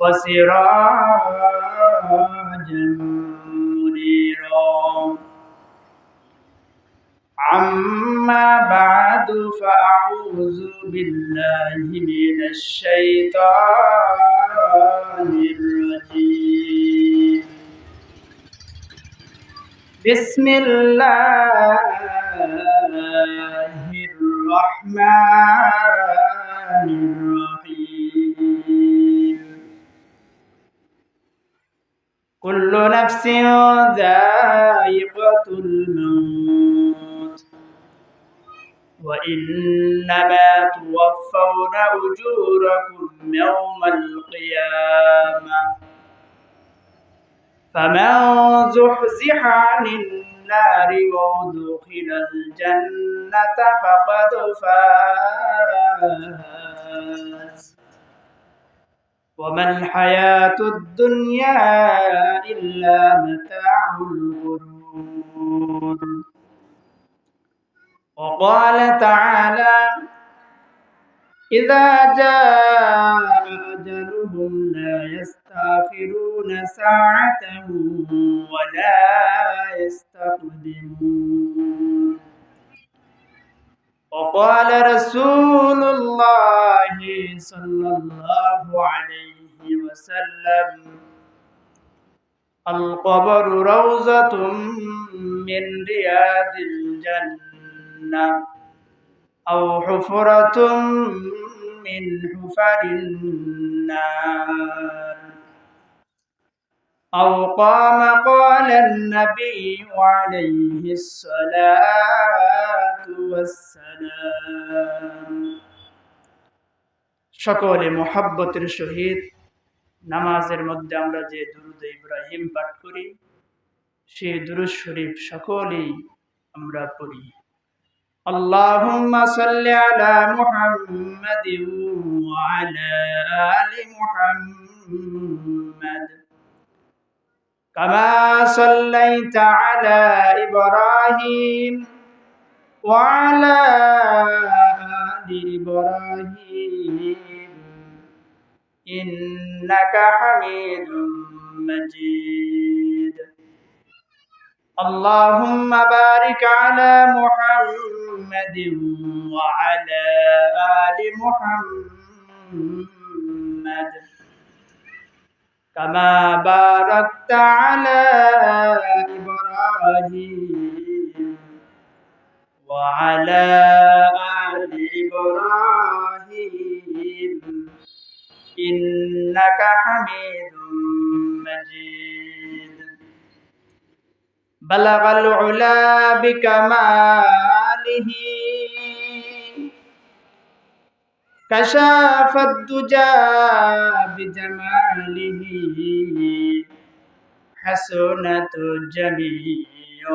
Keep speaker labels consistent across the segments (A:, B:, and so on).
A: وسراجا منيرا. أما بعد فأعوذ بالله من الشيطان الرجيم. بسم الله الرحمن الرحيم. كل نفس ذائقة الموت وإنما توفون أجوركم يوم القيامة فمن زحزح عن النار وأدخل الجنة فقد فاز وما الحياة الدنيا إلا متاع الغرور. وقال تعالى: إذا جاء أجلهم لا يستأخرون ساعة ولا يستقدمون. وقال رسول الله صلى الله عليه وسلم: القبر روضة من رياض الجنة أو حفرة من حفر النار. أو قال النبي عليه الصلاة والسلام. সকলে মুহাব্বতের সহিত নামাজের মধ্যে আমরা যে দুরূদ ইব্রাহিম পাঠ করি, সেই দুরূদ শরীফ সকলেই আমরা পড়ি। اللهم صل على محمد وعلى آل محمد كما صليت على إبراهيم وعلى آل إبراهيم إنك حميد مجيد. اللهم بارك على محمد وعلى آل محمد كما باركت على إبراهيم وعلى آل إبراهيم إنك حميد مجيد. بلغ العلا بكماله كشف الدجى بجماله حسنت جميع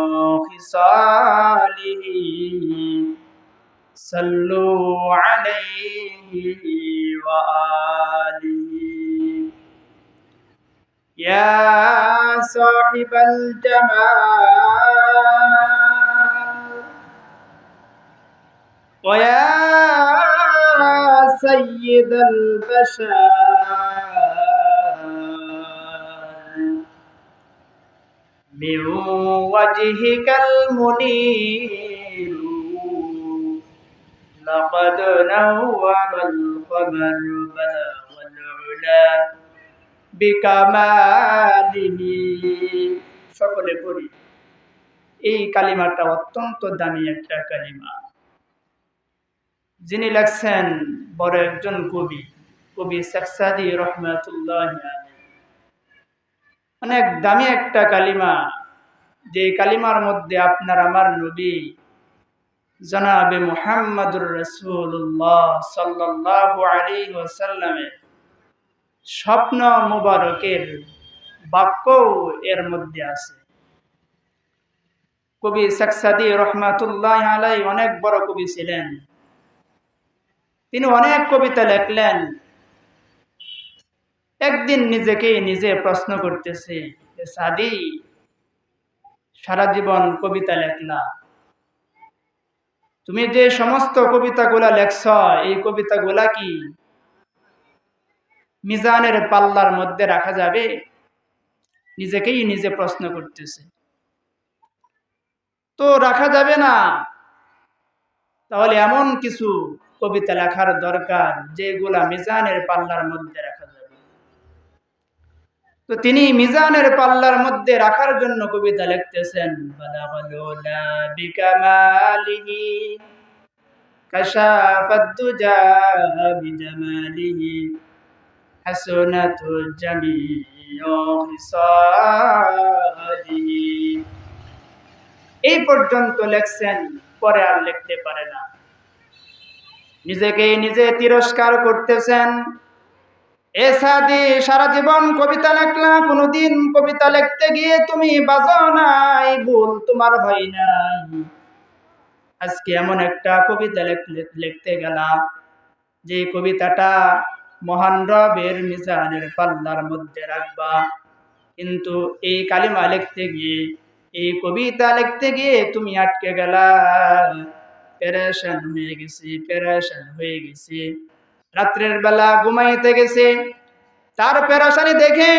A: خصاله صلوا عليه وآله. يا صاحب الجمال ويا سيد البشر من وجهك المنير لقد نور القمر بلغ العلا বিকামালিহি। সকলে পড়ি। এই কালিমাটা অত্যন্ত দামি একটা কালিমা। যিনি লেখছেন বড় একজন কবি, কবি শেখ সাদী রহমাতুল্লাহ আলাইহি। অনেক দামি একটা কালিমা, যে কালিমার মধ্যে আপনার আমার নবী জনাবে মুহাম্মদুর রাসূলুল্লাহ সাল্লাল্লাহু আলাইহি ওয়াসাল্লামের স্বপ্ন মুবারকের বাক্য এর মধ্যে আছে। কবি শেখ সাদী রহমাতুল্লাহ আলাইহি অনেক বড় কবি ছিলেন। তিনি অনেক কবিতা লেখলেন। একদিন নিজেকে নিজে প্রশ্ন করতেছে, সাদী, সারা জীবন কবিতা লেখলা, তুমি যে সমস্ত কবিতাগুলা লেখছ, এই কবিতাগুলা কি মিজানের পাল্লার মধ্যে রাখা যাবে? নিজেকেই নিজে প্রশ্ন করতেছে। তো রাখা যাবে না, তাহলে এমন কিছু কবিতা লেখার দরকার যেগুলা মিজানের পাল্লার মধ্যে রাখা যাবে। তো তিনি মিজানের পাল্লার মধ্যে রাখার জন্য কবিতা লিখতেছেন। বালাগালুলা বিকামালিহি কাশাফাদ দুজা বিজামালিহি হাসনাতুল জামিউ খিসালিহি। এই পর্যন্ত লেখছেন, পরে আর লিখতে পারে না। নিজেকে নিজে তিরস্কার করতেছেন। এ সাদি, সারা জীবন কবিতা লেখলা, কোনোদিন কবিতা লিখতে গিয়ে তুমি বাজাও নাই, ভুল তোমার হয় নাই। আজকে এমন একটা কবিতা লিখতে গেলা যে কবিতাটা মহান রবের মিজানের পাল্লার মধ্যে রাখবা, কিন্তু এই কালিমা লিখতে গিয়ে, এই কবিতা লিখতে গিয়ে তুমি আটকে গেলা। পেরেশান হয়ে গেছি, পেরেশান হয়ে গেছি। রাত্রের বেলা ঘুমাইতে গেছে, তার পেরেশানি দেখে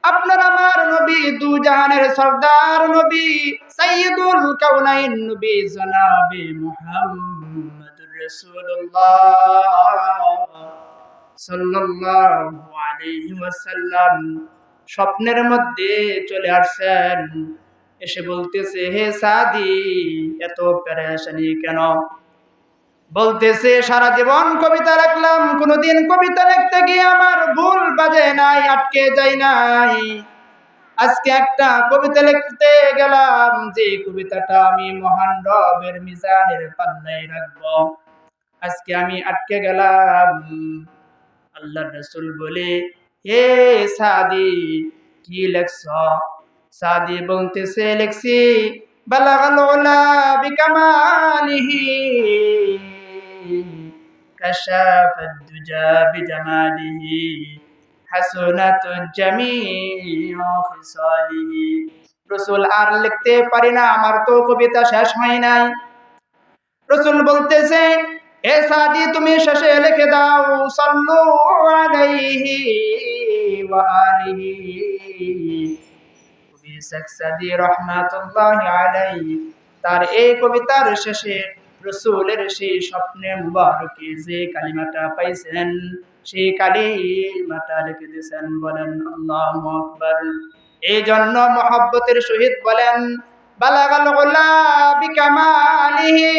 A: আপনার আমার নবী, দু জাহানের সরদার নবী, সাইয়্যিদুল কাউনাইন নবী জনাবে মুহাম্মদুর রাসূলুল্লাহ সাল্লাল্লাহু আলাইহি ওয়াসাল্লাম স্বপ্নের মধ্যে চলে আসেন। এসে বলতেছে, হে সাদি, এত পেরেশানি কেন? বলতেছে, সারা জীবন কবিতা লিখলাম, কোনোদিন কবিতা লিখতে গিয়ে আমার ভুল বাজে নাই, আটকে যাই নাই। আজকে একটা কবিতা লিখতে গেলাম, যে কবিতাটা আমি মহান রবের মিজানের পাল্লায় রাখবো, আজকে আমি আটকে গেলাম। আল্লাহর রাসূল বলে, হে সাদি, কি লেখছ? সাদি বলতেছে, লেখছি বালাগাল উলা বিকামালিহি কাশাফাদ দুজা বিজামালিহি হাসনাতুল জামিউ খিসালিহি। রাসূল, আর লিখতে পারি না, আমার তো কবিতা শেষ হয় নাই। রাসূল বলতেছে, হে সাদি, তুমি শেষে লিখে দাও, সাল্লু আলাইহি ওয়া আলিহি। কবি শেখ সাদি রহমাতুল্লাহি আলাইহি তার এই কবিতার শেষে রাসূলের সেই স্বপ্নে মুবারকে যে কালিমাটা পাইছেন, সেই কালিমাটা লিখে দিয়েছেন। বলেন আল্লাহু আকবার। এই জন্য মহব্বতের সহিত বলেন, বালাগাল উলা বিকামালিহি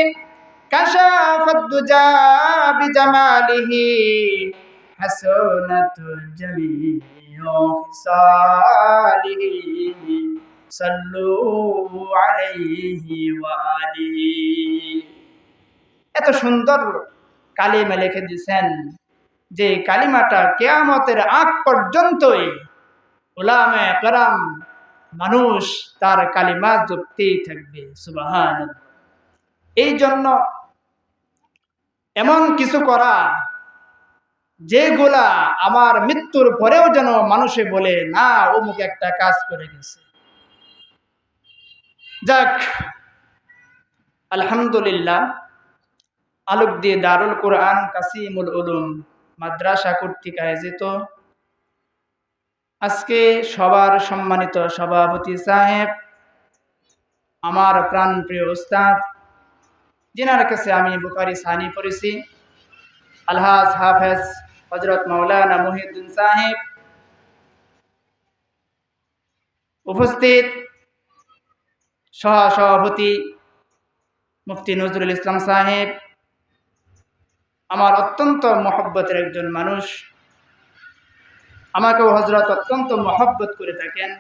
A: কাশাফাদ দুজা বিজামালিহি হাসনাতুল জামিউ খিসালিহি সাল্লু আলাইহি ওয়া আলিহি। এত সুন্দর কালিমা লিখে দিয়েছেন যে কালিমাটা কিয়ামতের আগ পর্যন্তই উলামায়ে কেরাম, মানুষ তার কালিমা জপতেই থাকবে। সুবহানাল্লাহ। এই জন্য এমন কিছু করা যেগুলা আমার মৃত্যুর পরেও যেন মানুষে বলে, না, অমুক একটা কাজ করে গেছে। যাক, আলহামদুলিল্লাহ, আলোকদি দারুল কোরআন কাসিমুল উলুম মাদ্রাসা কর্তৃক আয়োজিত আজকে সবার সম্মানিত সভাপতি সাহেব, আমার প্রাণপ্রিয় উস্তাদ, যিনার কাছে আমি বুখারী সানি পড়েছি, আলহাজ হাফেজ হযরত মাওলানা মুহিউদ্দিন সাহেব, উপস্থিত সহসভাপতি মুফতি নজরুল ইসলাম সাহেব, আমার অত্যন্ত মহব্বতের একজন মানুষ, আমাকেও হযরত অত্যন্ত মহব্বত করে থাকেন।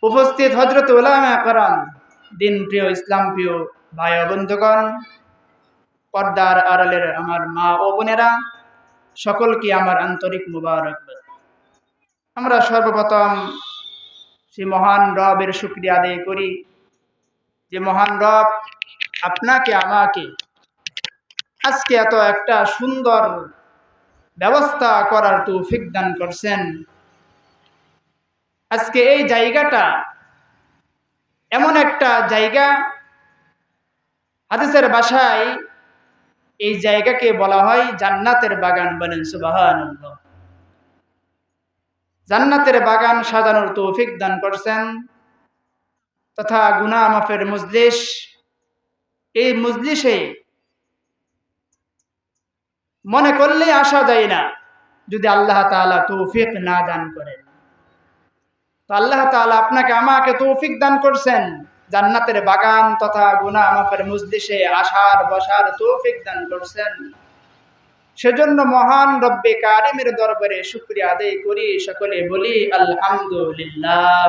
A: উপস্থিত হযরত উলামায়ে কেরাম, দিন প্রিয়, ইসলাম প্রিয় ভাই ও বন্ধুগণ, পর্দার আড়ালের আমার মা ও বোনেরা, সকলকে আমার আন্তরিক মুবারকবাদ। আমরা সর্বপ্রথম সেই মহান রবের শুকরিয়া আদায় করি, যে মহান রব আপনাকে আমাকে আজকে এত একটা সুন্দর ব্যবস্থা করার তৌফিক দান করছেন। আজকে এই জায়গাটা এমন একটা জায়গা, হাদিসের ভাষায় এই জায়গাকে বলা হয় জান্নাতের বাগান। বলেন সুবহানাল্লাহ। জান্নাতের বাগান সাজানোর তৌফিক দান করছেন, তথা গুনাহ মাফের মজলিস। এই মজলিসে মনে করলে আসা যায় না যদি আল্লাহ তাআলা তৌফিক না দান করেন। তো আল্লাহ তাআলা আপনাকে আমাকে তৌফিক দান করছেন, জান্নাতের বাগান তথা গুনাহ মাফের মজলিসে আসার বসার তৌফিক দান করছেন। সেজন্য মহান রব্বে কারিমের দরবারে শুকরিয়া আদায় করি, সকলে বলি আলহামদুলিল্লাহ।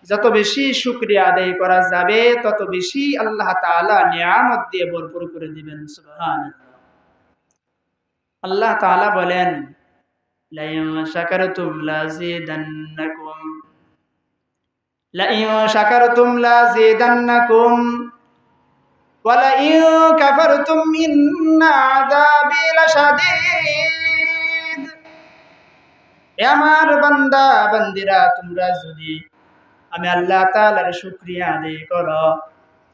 A: যত বেশি শুকরিয়া আদায় করা যাবে তত বেশি আল্লাহ তাআলা নিয়ামত দিয়ে ভরপুর করে দিবেন। সুবহানাল্লাহ। আল্লাহ তাআলা বলেন, লাইন শাকারতুম লাযিদান্নাকুম, লাইন শাকারতুম লাযিদান্নাকুম ওয়া লাইন কাফারতুম ইন্না আযাবি লাশাদীদ। হে আমার বান্দা বান্দিরা, তোমরা যদি আমি আল্লাহ তাআলার শুকরিয়া আদায় করো,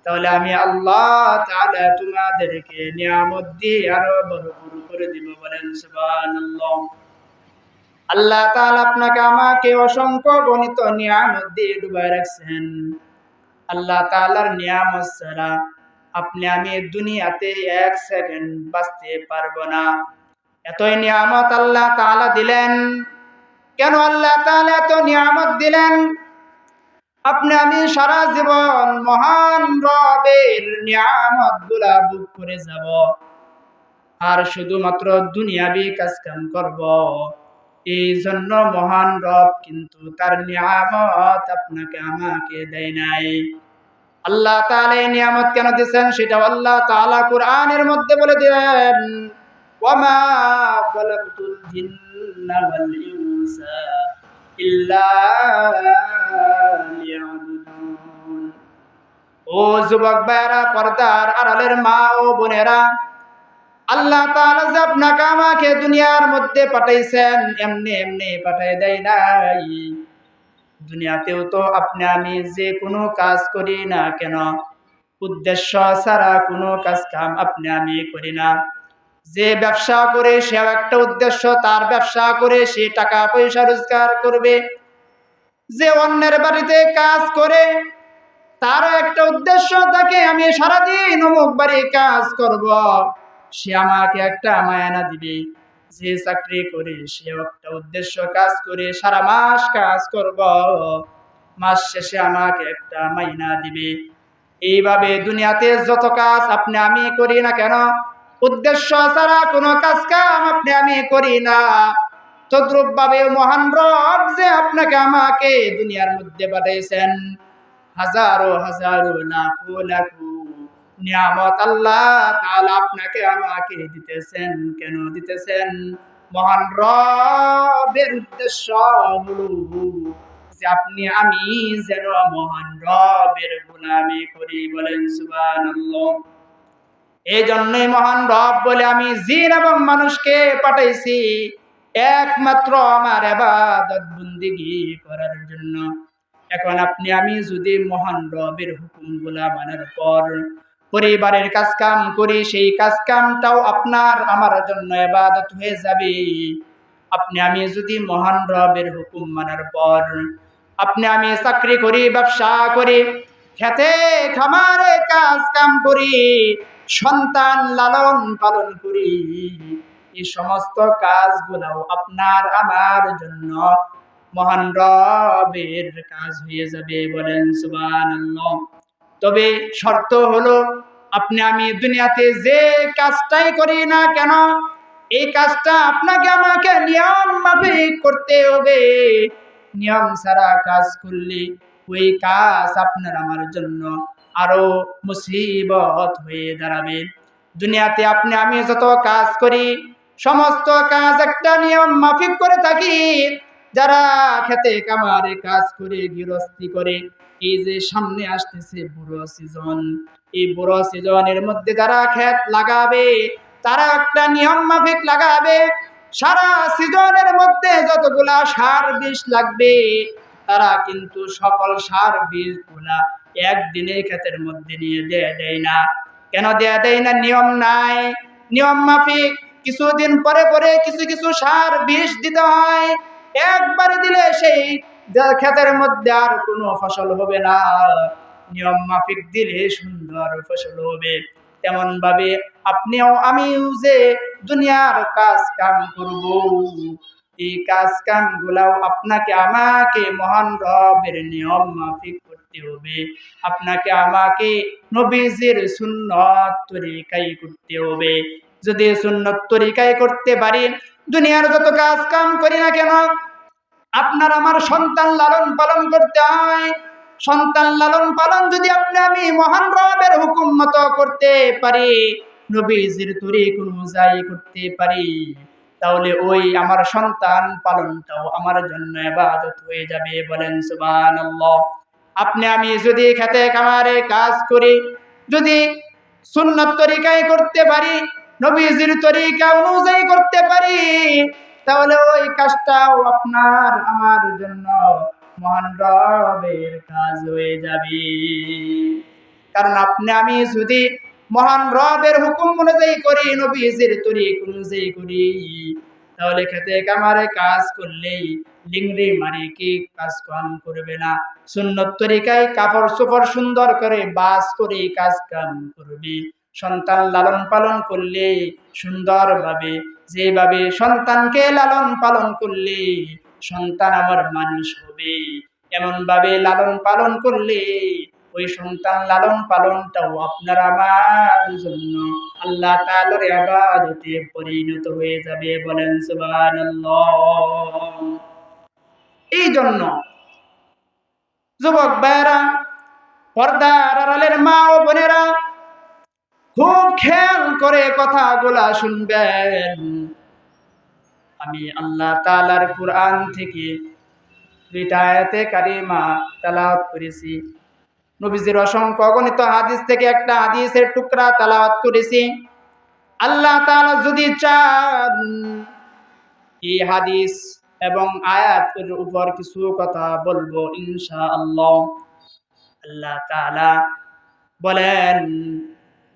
A: তাহলে আমি আল্লাহ তাআলা তোমাদেরকে নিয়ামত দিয়ে আরো ভরপুর করে দিব। বলেন সুবহানাল্লাহ। আল্লাহ তাআলা আপনাকে আমাকে অসংখ্য গণিত নিয়ামত দিয়ে ডুবাই রাখছেন। আল্লাহ তাআলার নিয়ামত ছাড়া আপনি আমি দুনিয়াতে এক সেকেন্ড বাঁচতে পারবো না। এতই নিয়ামত আল্লাহ তাআলা দিলেন। কেন আল্লাহ তাআলা এত নিয়ামত দিলেন? আপনি আমি সারা জীবন মহান রবের নিয়ামতগুলা ভোগ করে যাব আর শুধুমাত্র দুনিয়াবি কাজ কাম করব। এই জন্য মহান রব কিন্তু তার নিয়ামত আপনাকে আমাকে দেয় নাই। আল্লাহ তাআলা এই নিয়ামত কেন দিয়েছেন সেটা আল্লাহ তাআলা কোরআনের মধ্যে বলে দেন, ওয়ামা খালাকতুল জিন্না ওয়াল ইনসা ইল্লা লিয়াবুদুন। ও যুবক ভাইরা, পর্দার আড়ালের মা ও বোনেরা, আল্লাহ তাআলা যে আপনাকে আমাকে দুনিয়ার মধ্যে পাঠাইছেন এমনি এমনি পাঠাই দেয় নাই। দুনিয়াতেও তো আপনি আমি যে কোনো কাজ করি না কেন, উদ্দেশ্য ছাড়া কোনো কাজ কাম আপনি আমি করি না। যে ব্যবসা করে সেও একটা উদ্দেশ্য, তার ব্যবসা করে সে টাকা পয়সা রোজগার করবে। যে অন্যের বাড়িতে কাজ করে তারও একটা উদ্দেশ্য থাকে, আমি সারাদিন অমুক বাড়ি কাজ করব, সে আমাকে একটা মায়না দিবে। যে চাকরি করে সেও একটা উদ্দেশ্য, কাজ করে সারা মাস কাজ করব, মাস শেষে আমাকে একটা মাইনা দিবে। এইভাবে দুনিয়াতে যত কাজ আপনি আমি করি না কেন, উদ্দেশ্য ছাড়া কোনো কাজ কাম আপনি আমি করি না। তদ্রূপ ভাবে মহান রব যে আপনাকে আমাকে দুনিয়ার মধ্যে পাঠিয়েছেন, হাজারো হাজারো লাখো লাখো নিয়ামত আল্লাহ তাআলা আপনাকে আমাকে দিতেছেন। কেন দিতেছেন? মহান রবের উদ্দেশ্য হলো যে আপনি আমি যেন মহান রবের গোলামি করি। বলেন সুবহানাল্লাহ। এই জন্যই মহান রব বলে, আমি জিন এবং মানুষকে পাঠাইছি একমাত্র আমার ইবাদত বন্দেগী করার জন্য। এখন আপনি আমি যদি মহান রবের হুকুমগুলা মানার পর পরিবারের কাজ কাম করি, সেই কাজ কামটাও আপনার আমার জন্য ইবাদত হয়ে যাবে। আপনি আমি যদি মহান রবের হুকুম মানার পর আপনি আমি চাকরি করি, ব্যবসা করি, খেতে খামারে কাজ কাম করি, সন্তান লালন পালন করি, এই সমস্ত কাজগুলো আপনার আমার জন্য মহান রবের কাজ হয়ে যাবে। বলেন সুবহানাল্লাহ। তবে শর্ত হলো আপনি আমি দুনিয়াতে যে কাজটাই করি না কেন, এই কাজটা আপনাকে আমাকে নিয়ম মাফিক করতে হবে। নিয়ম ছাড়া কাজ করলে ওই কাজ আপনার আমার জন্য আরো মুসিবত হয়ে দাঁড়াবে। দুনিয়াতে আপনি আমি যত কাজ করি সমস্ত কাজ একটা নিয়ম মাফিক করে থাকি। যারা খেতে কামারে কাজ করে গৃহস্থী করে, এই যে সামনে আসতেছে বুড়ো সিজন, এই বুড়ো সিজনের মধ্যে যারা ক্ষেত লাগাবে তারা একটা নিয়ম মাফিক লাগাবে। সারা সিজনের মধ্যে যতগুলা সার বিষ লাগবে তারা কিন্তু সকল সার বিষ গুলা একদিনে ক্ষেতের মধ্যে নিয়ে দেয় না। কেন দেয়া দেয় না? নিয়ম নাই, নিয়ম মাফিক কিছুদিন পরে পরে কিছু কিছু সার বিষ দিতে হয়। একবার দিলে সেই ক্ষেতের মধ্যে আর কোনো ফসল হবে না, নিয়ম মাফিক দিলে সুন্দর ফসল হবে। তেমন ভাবে আপনিও আমিও যে দুনিয়ার কাজ কাম করব, এই কাজ কাম গুলাও আপনাকে আমাকে মহান রবের নিয়ম মাফিক করতে হবে। আপনাকে আমাকে নবীজির সুন্নত তরিকায় করতে হবে। যদি সুন্নত তরিকায় করতে পারি, দুনিয়ার যত কাজ কাম করি না কেন, আপনার আমার সন্তান লালন পালন করতে হয়। সন্তান লালন পালন যদি আপনি আমি মহান রবের হুকুম মতো করতে পারি, নবীজির তরিকা অনুযায়ী করতে পারি, তাহলে ওই আমার সন্তান পালনটাও আমার জন্য ইবাদত হয়ে যাবে। বলেন সুবহানাল্লাহ। আপনি আমি যদি খেতে খামারে কাজ করি, যদি সুন্নত তরিকায় করতে পারি, নবীজির তরিকা অনুযায়ী করতে পারি, তাহলে ওই কাজটাও আপনার আমার জন্য মহান রবের কাজ হয়ে যাবে। কারণ আপনি আমি যদি মহান রবের হুকুম অনুযায়ী করি, নবীজির তরিকা অনুযায়ী করি, তাহলে খেতে কামারে কাজ করলেই লিংড়ি মারি কি কাজ কাম করবে না। সুন্নত তরিকায় কাপড় চোপড় সুন্দর করে বাস করে কাজ কাম করবে। সন্তান লালন পালন করলে সুন্দরভাবে, যেভাবে সন্তানকে লালন পালন করলে সন্তান আমার মানুষ হবে, এমন ভাবে লালন পালন করলে ওই সন্তান লালন পালনটাও আপনার আমার জন্য আল্লাহ তাআলার ইবাদতে পরিণত হয়ে যাবে। বলেন সুবহানাল্লাহ। এই জন্য যুবক ভাইরা, পর্দার আড়ালের মা ও বোনেরা, খুব খেয়াল করে কথাগুলা শুনবেন। আমি আল্লাহ তাআলার কুরআন থেকে দুইটা আয়াতে কারিমা তেলাওয়াত করেছি। নবীজির অসংখ্য অগণিত হাদিস থেকে একটা হাদিসের টুকরা তেলাওয়াত করেছি। আল্লাহ তাআলা যদি চান, এই হাদিস এবং আয়াতের উপর কিছু কথা বলবো ইনশাআল্লাহ। আল্লাহ তাআলা বলেন,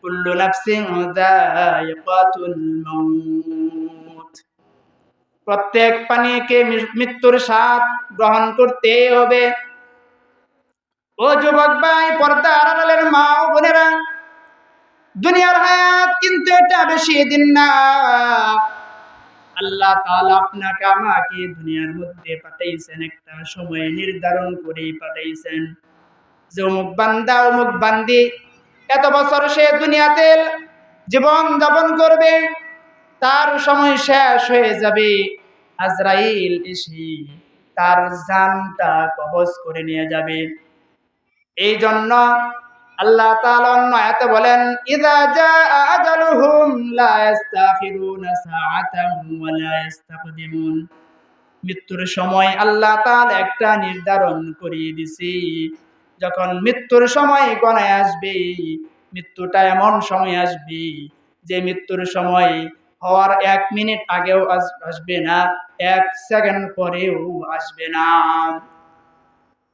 A: কুল্লু নাফসিন যায়িকাতুল মাউত, প্রত্যেক প্রাণীকে মৃত্যুর স্বাদ গ্রহণ করতে হবে। ও যুবক ভাই, পর্দার আড়ালের মা ও বোনেরা, দুনিয়ার হায়াত কিন্তু এটা বেশি দিন না। আল্লাহ তাআলা আপনাকে আমাকে দুনিয়ার মধ্যে পাঠাইছেন, একটা সময় নির্ধারণ করে পাঠাইছেন যে অমুক বান্দা অমুক বান্দি এত বছর সে দুনিয়াতে জীবন যাপন করবে, তার সময় শেষ হয়ে যাবে, আজরাইল এসে তার জানটা কবজ করে নিয়ে যাবে। এই জন্য আল্লাহ তাআলা অন্য আয়াতে বলেন, ইযা জাআ আজালুহুম লা ইস্তাখিরুনা সাআতান ওয়া লা ইস্তাকদিমুন। মৃত্যুর সময় আল্লাহ তাআলা একটা নির্ধারণ করে দিয়েছে। যখন মৃত্যুর সময় গণায় আসবে, মৃত্যুটা এমন সময় আসবে যে মৃত্যুর সময় হওয়ার 1 মিনিট আগেও আসবে না, 1 সেকেন্ড পরেও আসবে না।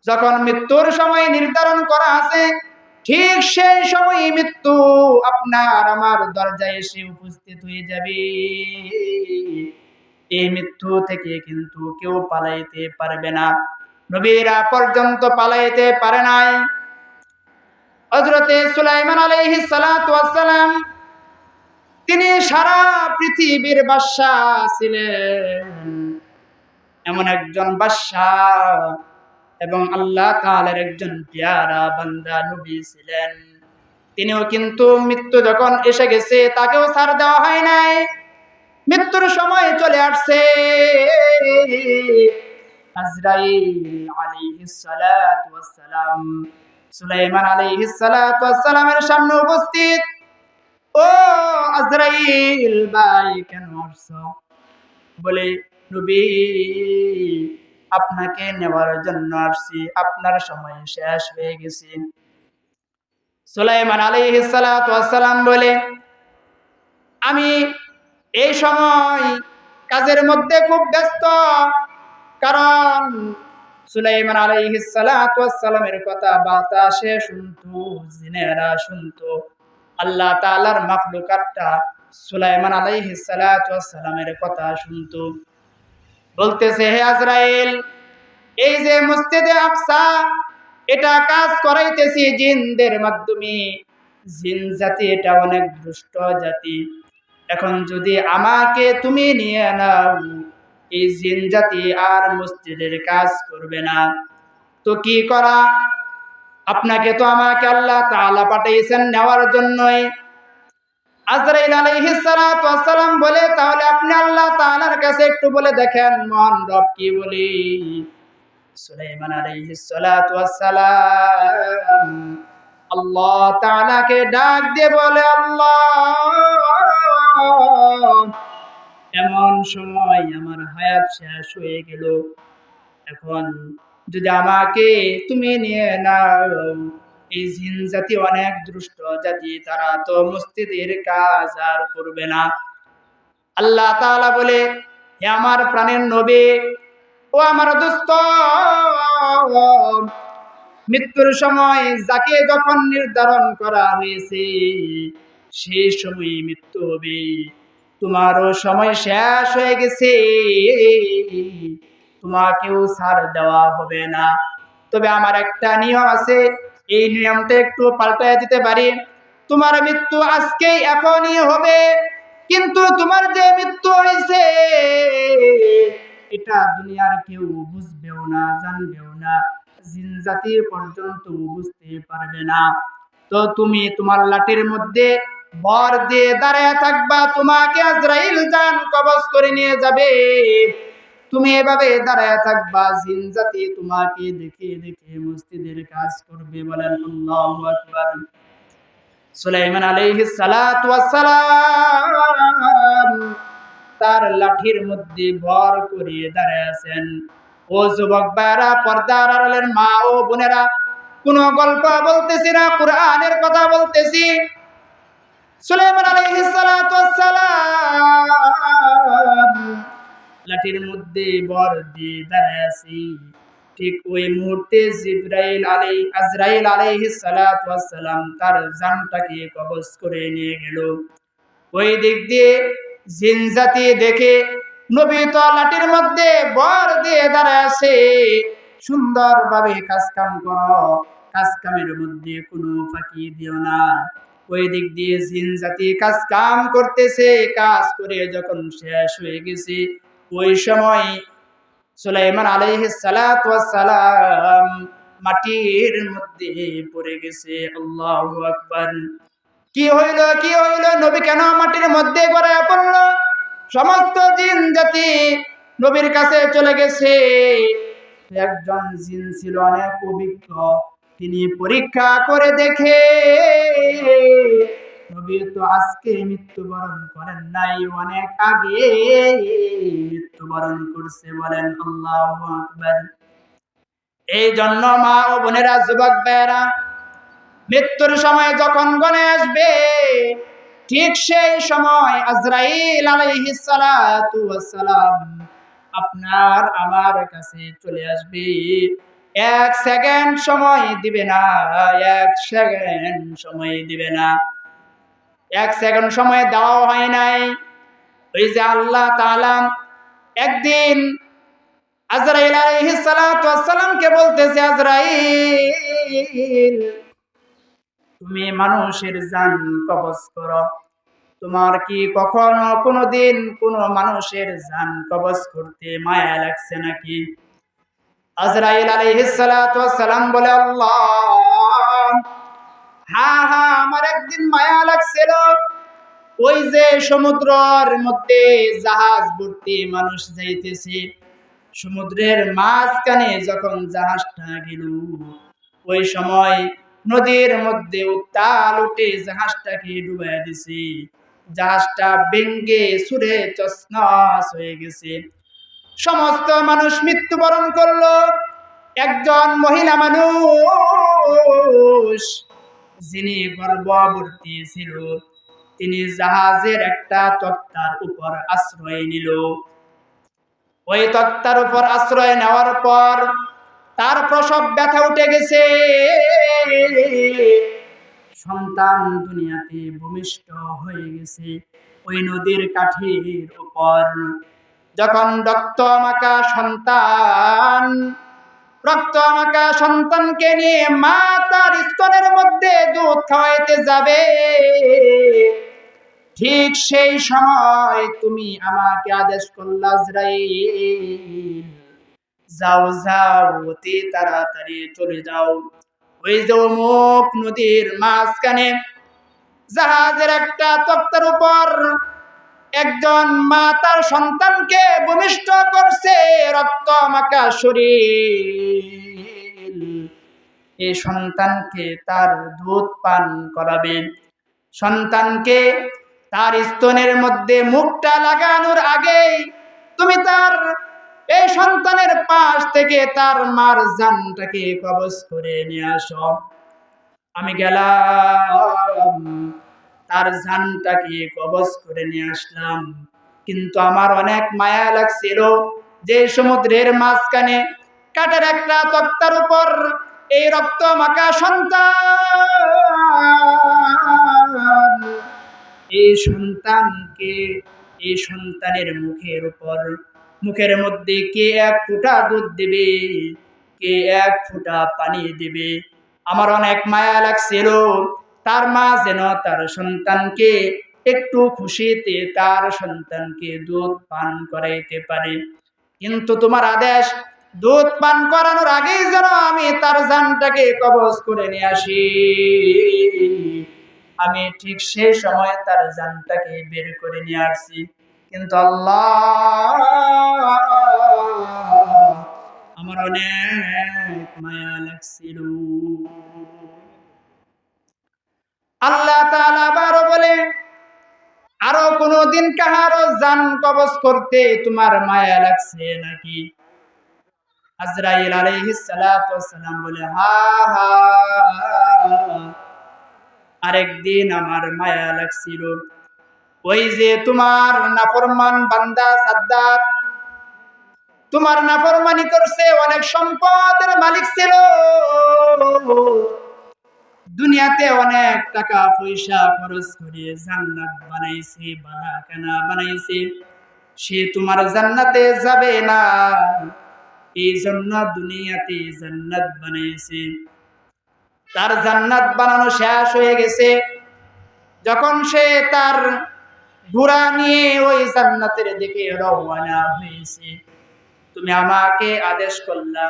A: যখন মৃত্যুর সময় নির্ধারণ করা আছে, ঠিক সেই সময় মৃত্যু আপনার আমার দরজায় এসে উপস্থিত হয়ে যাবে। এই মৃত্যু থেকে কিন্তু কেউ পালাইতে পারবে না। নবীরা পর্যন্ত পালাইতে পারে নাই। হযরতে সুলাইমান আলাইহিস সালাতু ওয়াস সালাম, তিনি সারা পৃথিবীর বাদশা ছিলেন, এমন একজন বাদশা এবং আল্লাহ তাআলার একজন পেয়ারা বান্দা নবী ছিলেন। তিনিও কিন্তু মৃত্যু যখন এসে গেছে, তাকেও ছাড় দেওয়া হয় নাই। মৃত্যুর সময় চলে আসছে, আজরাইল আলাইহিস সালাতু ওয়াস সালাম সুলাইমান আলাইহিস সালাতু ওয়াস সালামের সামনে উপস্থিত। ও আজরাইল ভাই, কেন আসছো? বলে, নবী, আপনাকে নেওয়ার জন্য আসছি, আপনার সময় শেষ হয়ে গেছে। সুলাইমান আলাইহিস সালাতু ওয়াস সালাম বলে, আমি এই সময় কাজের মধ্যে খুব ব্যস্ত। কারণ সুলাইমান আলাইহিস সালাতু ওয়াস সালামের কথা বাতাসে শুনতো, জিনেরা শুনতো। আল্লাহ তাআলার মাখলুকাতটা সুলাইমান আলাইহিস সালাতু ওয়াস সালামের কথা শুনতো। বলতেছে, হে আজরাইল, এই যে মসজিদে আকসা, এটা কাজ করাইতেছি জিনদের মাধ্যমে। জিন জাতি এটা অনেক দুষ্ট জাতি। এখন যদি আমাকে তুমি নিয়ে নাও, এই জিন জাতি আর মসজিদের কাজ করবে না। তো কি করা? আপনাকে তো আমাকে আল্লাহ তাআলা পাঠিয়েছেন নেওয়ার জন্যই। আজরাইল আলাইহিস সালাতু ওয়াস সালাম বলে, তাহলে আপনি আল্লাহ তাআলার কাছে একটু বলে দেখেন মহান রব কি বলি। সুলাইমান আলাইহিস সালাতু ওয়াস সালাম আল্লাহ তাআলাকে ডাক দিয়ে বলে, আল্লাহ, এমন সময় আমার হায়াত শেষ হয়ে গেল, এখন যদি আমাকে তুমি নিয়ে নাও, এই জিন জাতি অনেক দুষ্ট জাতি, তারা তো মসজিদের কাজ আর করবে না। আল্লাহ তাআলা বলে, হে আমার প্রাণের নবী, ও আমার দোস্ত, মৃত্যুর সময় যাকে যখন নির্ধারণ করা হয়েছে সেই সময় মৃত্যু হবে। তোমারও সময় শেষ হয়ে গেছে, তোমাকেও ছাড় দেওয়া হবে না। তবে আমার একটা নিয়ম আছে, এই নিয়মটা একটু পাল্টায় দিতে পারি। তোমার মৃত্যু আজকেই এখনই হবে, কিন্তু তোমার যে মৃত্যু হয়েছে এটা দুনিয়ার কেউ বুঝবেও না, জানবেও না, জিন জাতি পর্যন্ত বুঝতে পারবে না। তো তুমি তোমার লাঠির মধ্যে ভর দিয়ে দাঁড়ায় থাকবা, তোমাকে আজরাইল জান কবজ করে নিয়ে যাবে। তুমি এভাবে দাঁড়ায় থাকবা, জিন জাতি তোমাকে দেখে দেখে মসজিদের কাজ করবে। বলেন আল্লাহু আকবার। সুলাইমান আলাইহিস সালাতু ওয়াস সালাম তার লাঠির মধ্যে ভর করে দাঁড়ায় আছেন। ও যুবক ভাইরা, পর্দার আড়ালের মা ও বোনেরা, কোন গল্প বলতেছি না, কোরআনের কথা বলতেছি। সুলাইমান আলাইহিস সালাতু ওয়াস সালাম লাঠির মধ্যে ভর দিয়ে দাঁড়ায় আছি। ঠিক ওই মুহূর্তে আজরাইল আলাইহিস সালাতু ওয়াস সালাম তার জানটাকে কবজ করে নিয়ে গেল। ওই দিক দিয়ে জিন জাতি দেখে নবী তো লাঠির মধ্যে ভর দিয়ে দাঁড়ায় আছে, সুন্দরভাবে কাজ কাম করো, কাজ কামের মধ্যে কোনো ফাঁকি দিও না। ওই দিক দিয়ে জিন জাতি কাজ কাম করতেছে, কাজ করে যখন শেষ হয়ে গেছে, ওই সময় সুলাইমান আলাইহিস সালাতু ওয়াস সালাম মাটির মধ্যে পড়ে গেছে। আল্লাহু আকবার। কি হইল, কি হইল? নবী কেন মাটির মধ্যে গড়ায় পড়ল? সমস্ত জিন জাতি নবীর কাছে চলে গেছে। একজন জিন ছিল অনেক অভিজ্ঞ, তিনি পরীক্ষা করে দেখে নবী তো আজকে মৃত্যুবরণ করেন নাই, অনেক আগে মৃত্যুবরণ করছে। বলেন আল্লাহু আকবার। এই জন্য মা ও বোনেরা, যুবক ভাইয়েরা, মৃত্যুর সময় যখন গণে আসবে, ঠিক সেই সময় আজরাইল আলাইহিস সালাতু ওয়াস সালাম আপনার আমার কাছে চলে আসবে। এক সেকেন্ড সময় দিবে না, এক সেকেন্ড সময় দিবে না। এক সেকেন্ড সময় দেওয়া হয় নাই। ওই যে আল্লাহ তাআলা একদিন আজরাইল আলাইহিস সালাতু ওয়াস সালামকে বলতেছে, আজরাইল, তুমি মানুষের জান কবজ করো। তোমার কি কখনো কোনোদিন কোনো মানুষের জান কবজ করতে মায়া লাগছে নাকি? আজরাইল আলাইহিস সালাতু ওয়াস সালাম বলে, আল্লাহ, হ্যাঁ হ্যাঁ, আমার একদিন মায়া লাগছিল। ওই যে সমুদ্রের মধ্যে জাহাজ ভর্তি মানুষ যাইতেছে, সমুদ্রের মাঝখানে যখন জাহাজটা গেল, ওই সময় নদীর মধ্যে উত্তাল উঠে জাহাজটাকে ডুবাই দিছে। জাহাজটা ভেঙ্গে চুরে তছনছ হয়ে গেছে। সমস্ত মানুষ মৃত্যুবরণ করলো। একজন মহিলা মানুষ, যিনি গর্ভবতী ছিল, তিনি জাহাজের একটা তক্তার উপর আশ্রয় নিল। ওই তক্তার উপর আশ্রয় নেওয়ার পর তার প্রসব ব্যথা উঠে গেছে। সন্তান দুনিয়াতে ভূমিষ্ঠ হয়ে গেছে ওই নদীর কাঠির উপর। যখন রক্ত মাখা সন্তানকে নিয়ে মা তার স্তনের মধ্যে দুধ খাওয়াইতে যাবে, ঠিক সেই সময় তুমি আমাকে আদেশ করলা, আজরাইল যাও যাও, অতি তাড়াতাড়ি চলে যাও। ওই যে অমুক নদীর মাঝখানে জাহাজের একটা তক্তার উপর একজন মা তার সন্তানকে ভূমিষ্ঠ করছে, রক্ত মাখা শরীর, এই সন্তানকে তার দুধ পান করাবে। সন্তানকে তার স্তনের মধ্যে মুখটা লাগানোর আগেই তুমি তার এই সন্তানের পাশ থেকে তার মার জানটাকে কবজ করে নিয়ে আসো। আমি গেলাম, তার জানটাকে কবজ করে নিয়ে আসলাম, কিন্তু আমার অনেক মায়া লাগছিল যে সমুদ্রের মাঝখানে কাঠের একটা তক্তার উপর এই রক্ত মাখা সন্তান, এই সন্তানকে, এই সন্তানের মুখের মধ্যে কে এক ফোঁটা দুধ দিবে, কে এক ফোঁটা পানি দিবে। আমার অনেক মায়া লাগছিল তার মা যেন তার সন্তানকে একটু খুশিতে তার সন্তানকে দুধ পান করাইতে পারে, কিন্তু তোমার আদেশ দুধ পান করানোর আগেই যেন আমি তার জানটাকে কবজ করে নিয়ে আসি। আমি ঠিক সেই সময় তার জানটাকে বের করে নিয়ে আসছি, কিন্তু আল্লাহ আমার অনেক মায়া লাগছিল। আল্লাহ তাআলা আবারও বলে, আরো কোনদিন কাহারো জান কবজ করতে তোমার মায়া লাগছে নাকি? আজরাইল আলাইহিস সালাতু ওয়াস সালাম বলে, হা হা, আরেকদিন আমার মায়া লাগছিল। ওই যে তোমার নাফরমান বান্দা সাদ্দাত, তোমার নাফরমানি করছে, অনেক সম্পদের মালিক ছিল, দুনিয়াতে অনেক টাকা পয়সা খরচ করে জান্নাত বানাইছে, বালাখানা বানাইছে, সে তোমার জান্নাতে যাবে না, এই জন্য দুনিয়াতে জান্নাত বানাইছে। তার জান্নাত বানানো শেষ হয়ে গেছে, যখন সে তার ঘোড়া নিয়ে ওই জান্নাতের দিকে রওনা হয়েছে, তুমি আমাকে আদেশ করলা,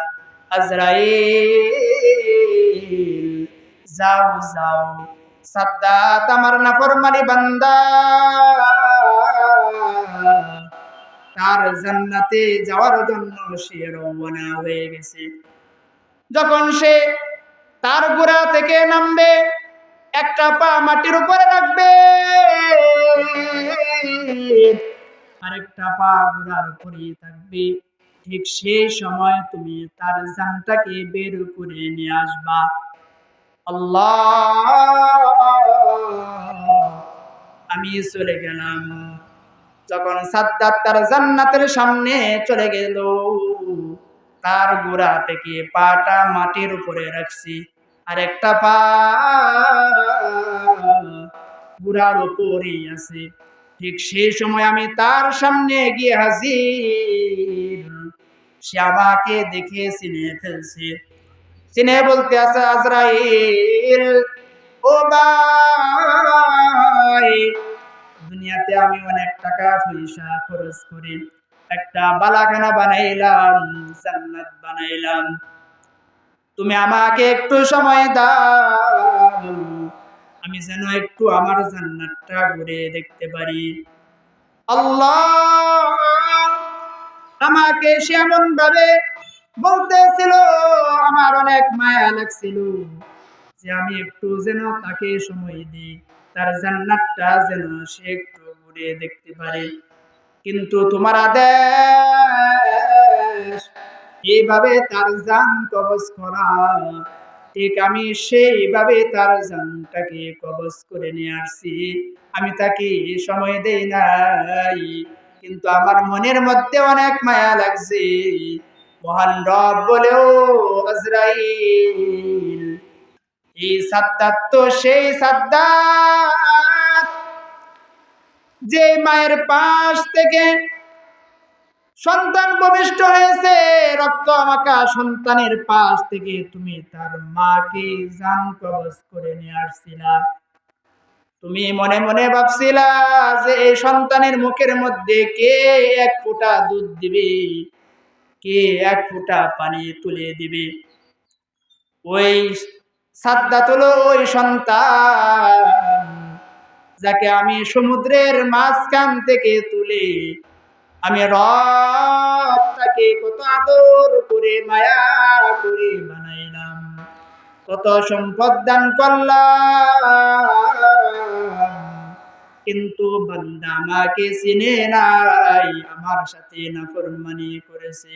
A: আজরাইল যাও যাও, সাদ্দাত আমার নাফরমানি বান্দা তার জান্নাতে যাওয়ার জন্য সে রওনা হয়ে গেছে। যখন সে তার ঘোড়া থেকে নামবে, একটা পা মাটির উপরে রাখবে, আরেকটা পা ঘোড়ার উপরেই থাকবে, ঠিক সেই সময় তুমি তার জানটাকে বের করে নিয়ে আসবা। আল্লাহ, আমি চলে গেলাম। যখন সাদ্দাত তার জান্নাতের সামনে চলে গেল, তার গোড়া থেকে পাটা মাটির উপরে রাখছি, আর একটা পা গোড়ার উপরেই আছে। ঠিক সেই সময় আমি তার সামনে গিয়ে হাজির, সে আমাকে দেখে চিনে ফেলছে, চিনে বলতে আছে, আজরাইল ও ভাই, দুনিয়াতে আমি অনেক টাকা পয়সা খরচ করি একটা বালাখানা বানাইলাম, জান্নাত বানাইলাম, তুমি আমাকে একটু সময় দাও, আমি যেন একটু আমার জান্নাতটা ঘুরে দেখতে পারি। আল্লাহ আমাকে সে এমন ভাবে বলতেছিল, আমার অনেক মায়া লাগছিল যে আমি একটু যেন তাকে সময় দিই, তার জান্নাতটা যেন সে একটু ঘুরে দেখতে পারে, কিন্তু তোমার আদেশ এইভাবে তার জান কবজ করা, ঠিক আমি সেইভাবে তার জানটাকে কবজ করে নিয়ে আসছি, আমি তাকে সময় দেই নাই, কিন্তু আমার মনের মধ্যে অনেক মায়া লাগছে। মহান রব বলেও, আজরাইল এই সাদ্দাত তো সেই সাদ্দাত যে মায়ের পাশ থেকে সন্তান ভূমিষ্ঠ হয়েছে, রক্ত মাখা সন্তানের পাশ থেকে তুমি তার মাকে জান কবজ করে নিয়ে আসছিলা। তুমি মনে মনে ভাবছিলা যে এই সন্তানের মুখের মধ্যে কে এক ফোঁটা দুধ দিবে, কে এক ফোঁটা পানি তুলে দিবে। ওই সাদ্দাত হলো ওই সন্তান যাকে আমি সমুদ্রের মাঝখান থেকে তুলে আমি রব তাকে কত আদর করে মায়া করে বানাইলাম, কত সম্পদ দান করলাম, কিন্তু বান্দা আমাকে চিনে নাই, আমার সাথে নাফরমানি করেছে।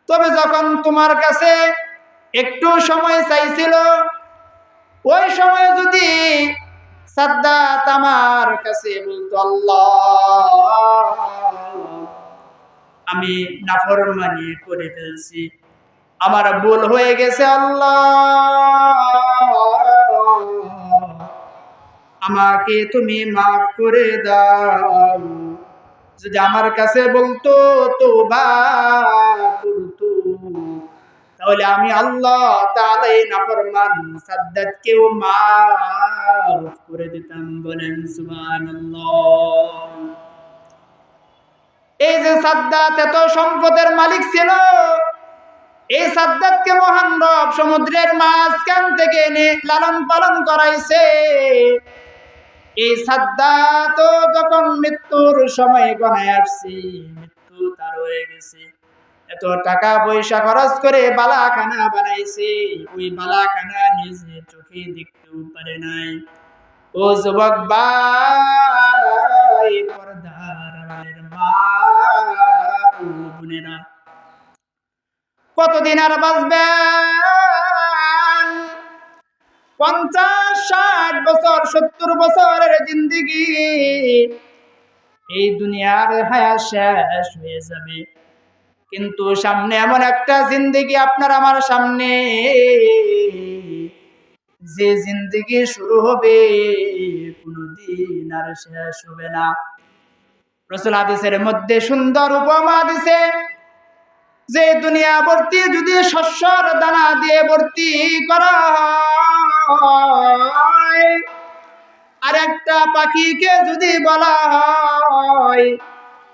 A: তবে যখন তোমার কাছে একটু সময় চাইছিল, ওই সময় যদি সাদ্দাত আমার কাছে বলতো আল্লাহ আমি নাফরমানি করে ফেলছি, আমার ভুল হয়ে গেছে, আল্লাহ আমাকে তুমি মাফ করে দাও, যদি আমার কাছে বলতো তওবা করতো, তাহলে আমি আল্লাহ তাআলা এই নাফরমান সাদ্দাতকেও মাফ করে দিতাম। বলেন সুবহানাল্লাহ। এই যে সাদ্দাত এত সম্পদের মালিক ছিল, এই সাদ্দাতকে মহান রব সমুদ্রের মাঝখান থেকে এনে লালন পালন করাইছে। এই সাদ্দাত যখন মৃত্যুর সময় গণায় আসছে, মৃত্যু তার হয়ে গেছে, এত টাকা পয়সা খরচ করে বালাখানা বানাইছে, ওই বালাখানা নিজে চোখে দেখতেও পারে নাই। ও যুবক ভাই, পর্দার আড়ালের মা ও বোনেরা, কতদিন আর বাঁচবেন? 50, 60 বছর, 70 বছরের জিন্দেগি, এই দুনিয়ার হায়াত শেষ হয়ে যাবে। কিন্তু সামনে এমন একটা জিন্দেগি আপনার আমার সামনে, যে জিন্দেগি শুরু হবে কোনদিন আর শেষ হবে না। রাসূল হাদিসের মধ্যে সুন্দর উপমা দিছে, যে দুনিয়া ভর্তি যদি শস্যর দানা দিয়ে ভর্তি করা হয়, আর একটা পাখিকে যদি বলা হয়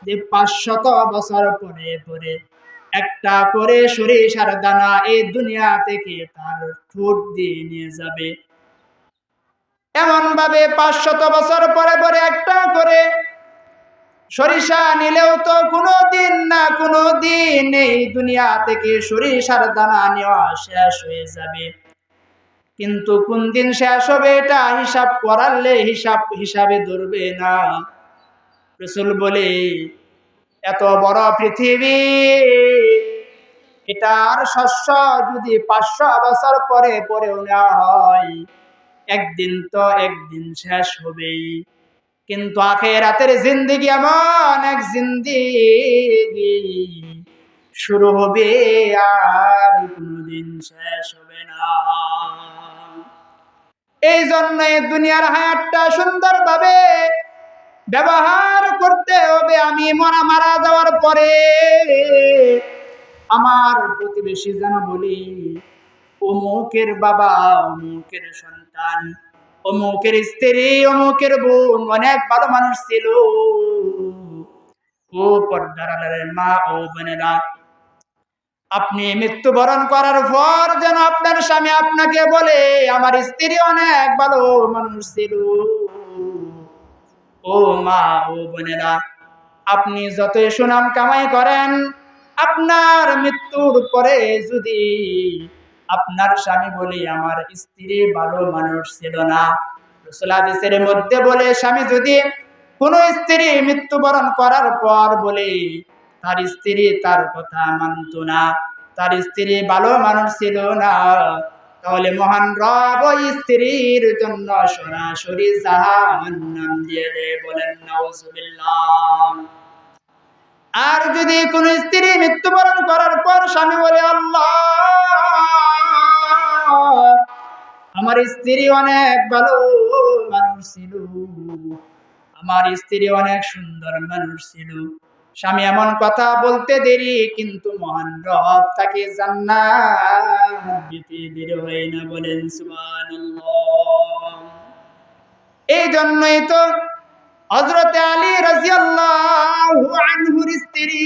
A: যে 500 বছর পরে পরে একটা করে সরিষার দানা এই দুনিয়া থেকে তার ঠোঁট দিয়ে নিয়ে যাবে, এমন ভাবে 500 বছর পরে পরে একটা করে সরিষা নিলেও তো কোনোদিন না কোনোদিন এই দুনিয়া থেকে সরিষার দানা নেওয়া শেষ হয়ে যাবে। কিন্তু কোন দিন শেষ হবে এটা হিসাব করালে হিসাবে ধরবে না। রাসূল বলে, এত বড় পৃথিবী, এটার শস্য যদি 500 বছর পরে পরেও নেওয়া হয়, একদিন তো একদিন শেষ হবেই। কিন্তু আখিরাতের জিন্দেগি এমন এক জিন্দেগি, শুরু হবে আর কোনদিন শেষ হবে না। এই জন্য দুনিয়ার হায়াতটা সুন্দরভাবে ব্যবহার করতে হবে। আমি মারা যাওয়ার পরে আমার প্রতিবেশী যেন বলি, অমুকের বাবা, অমুকের সন্তান, অমুকের স্ত্রী, অমুকের বোন অনেক ভালো মানুষ ছিল। ও পর্দার আড়ালের মা ও বোনেরা, আপনি মৃত্যুবরণ করার পর যেন আপনার স্বামী আপনাকে বলে, আমার স্ত্রী অনেক ভালো মানুষ ছিল। ও মা ও বোনেরা, আপনি যতই সুনাম কামাই করেন, আপনার মৃত্যুর পরে যদি আপনার স্বামী বলে আমার স্ত্রী ভালো মানুষ ছিল না, রাসূল হাদিসের মধ্যে বলে, স্বামী যদি কোন স্ত্রী মৃত্যুবরণ করার পর বলে তার স্ত্রী তার কথা মানত না, তার স্ত্রী ভালো মানুষ ছিল না, তাহলে মহান রব ওই স্ত্রীর জন্য সরাসরি জাহান্নাম দিয়ে দেয়। বলেন নাউজুবিল্লাহ। আর যদি কোন স্ত্রী মৃত্যুবরণ করার পর স্বামী বলে, আল্লাহ আমার স্ত্রী অনেক ভালো মানুষ ছিল, আমার স্ত্রী অনেক সুন্দর মানুষ ছিল। স্বামী এমন কথা বলতে দেরি, কিন্তু মহান রব তাকে জান্নাত দিতে দেরি হয় না। বলেন সুবহানাল্লাহ। এই জন্যই তো হযরত আলী রাদিয়াল্লাহু আনহুর স্ত্রী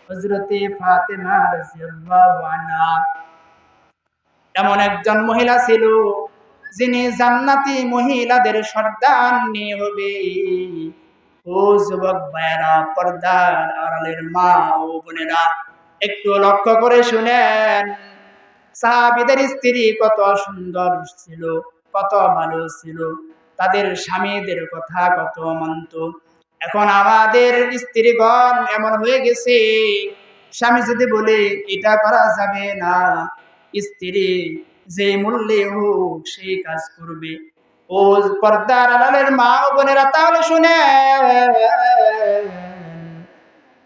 A: হযরত ফাতেমা রাদিয়াল্লাহু আনহা এমন একজন মহিলা ছিল যিনি জান্নাতি মহিলাদের সর্দারনি হবে। ও যুবক ভাইরা, পর্দার আড়ালের মা ও বোনেরা, একটু লক্ষ্য করে শুনেন, সাহাবীদের স্ত্রী কত সুন্দর ছিল, কত ভালো ছিল, তাদের স্বামীদের কথা কত মানত। এখন আমাদের স্ত্রীগণ এমন হয়ে গেছে, স্বামী যদি বলে এটা করা যাবে না, স্ত্রী যে মূল্যে হোক সেই কাজ করবে। ও পর্দার আড়ালের মা ও বোনেরা, তাহলে শুনে,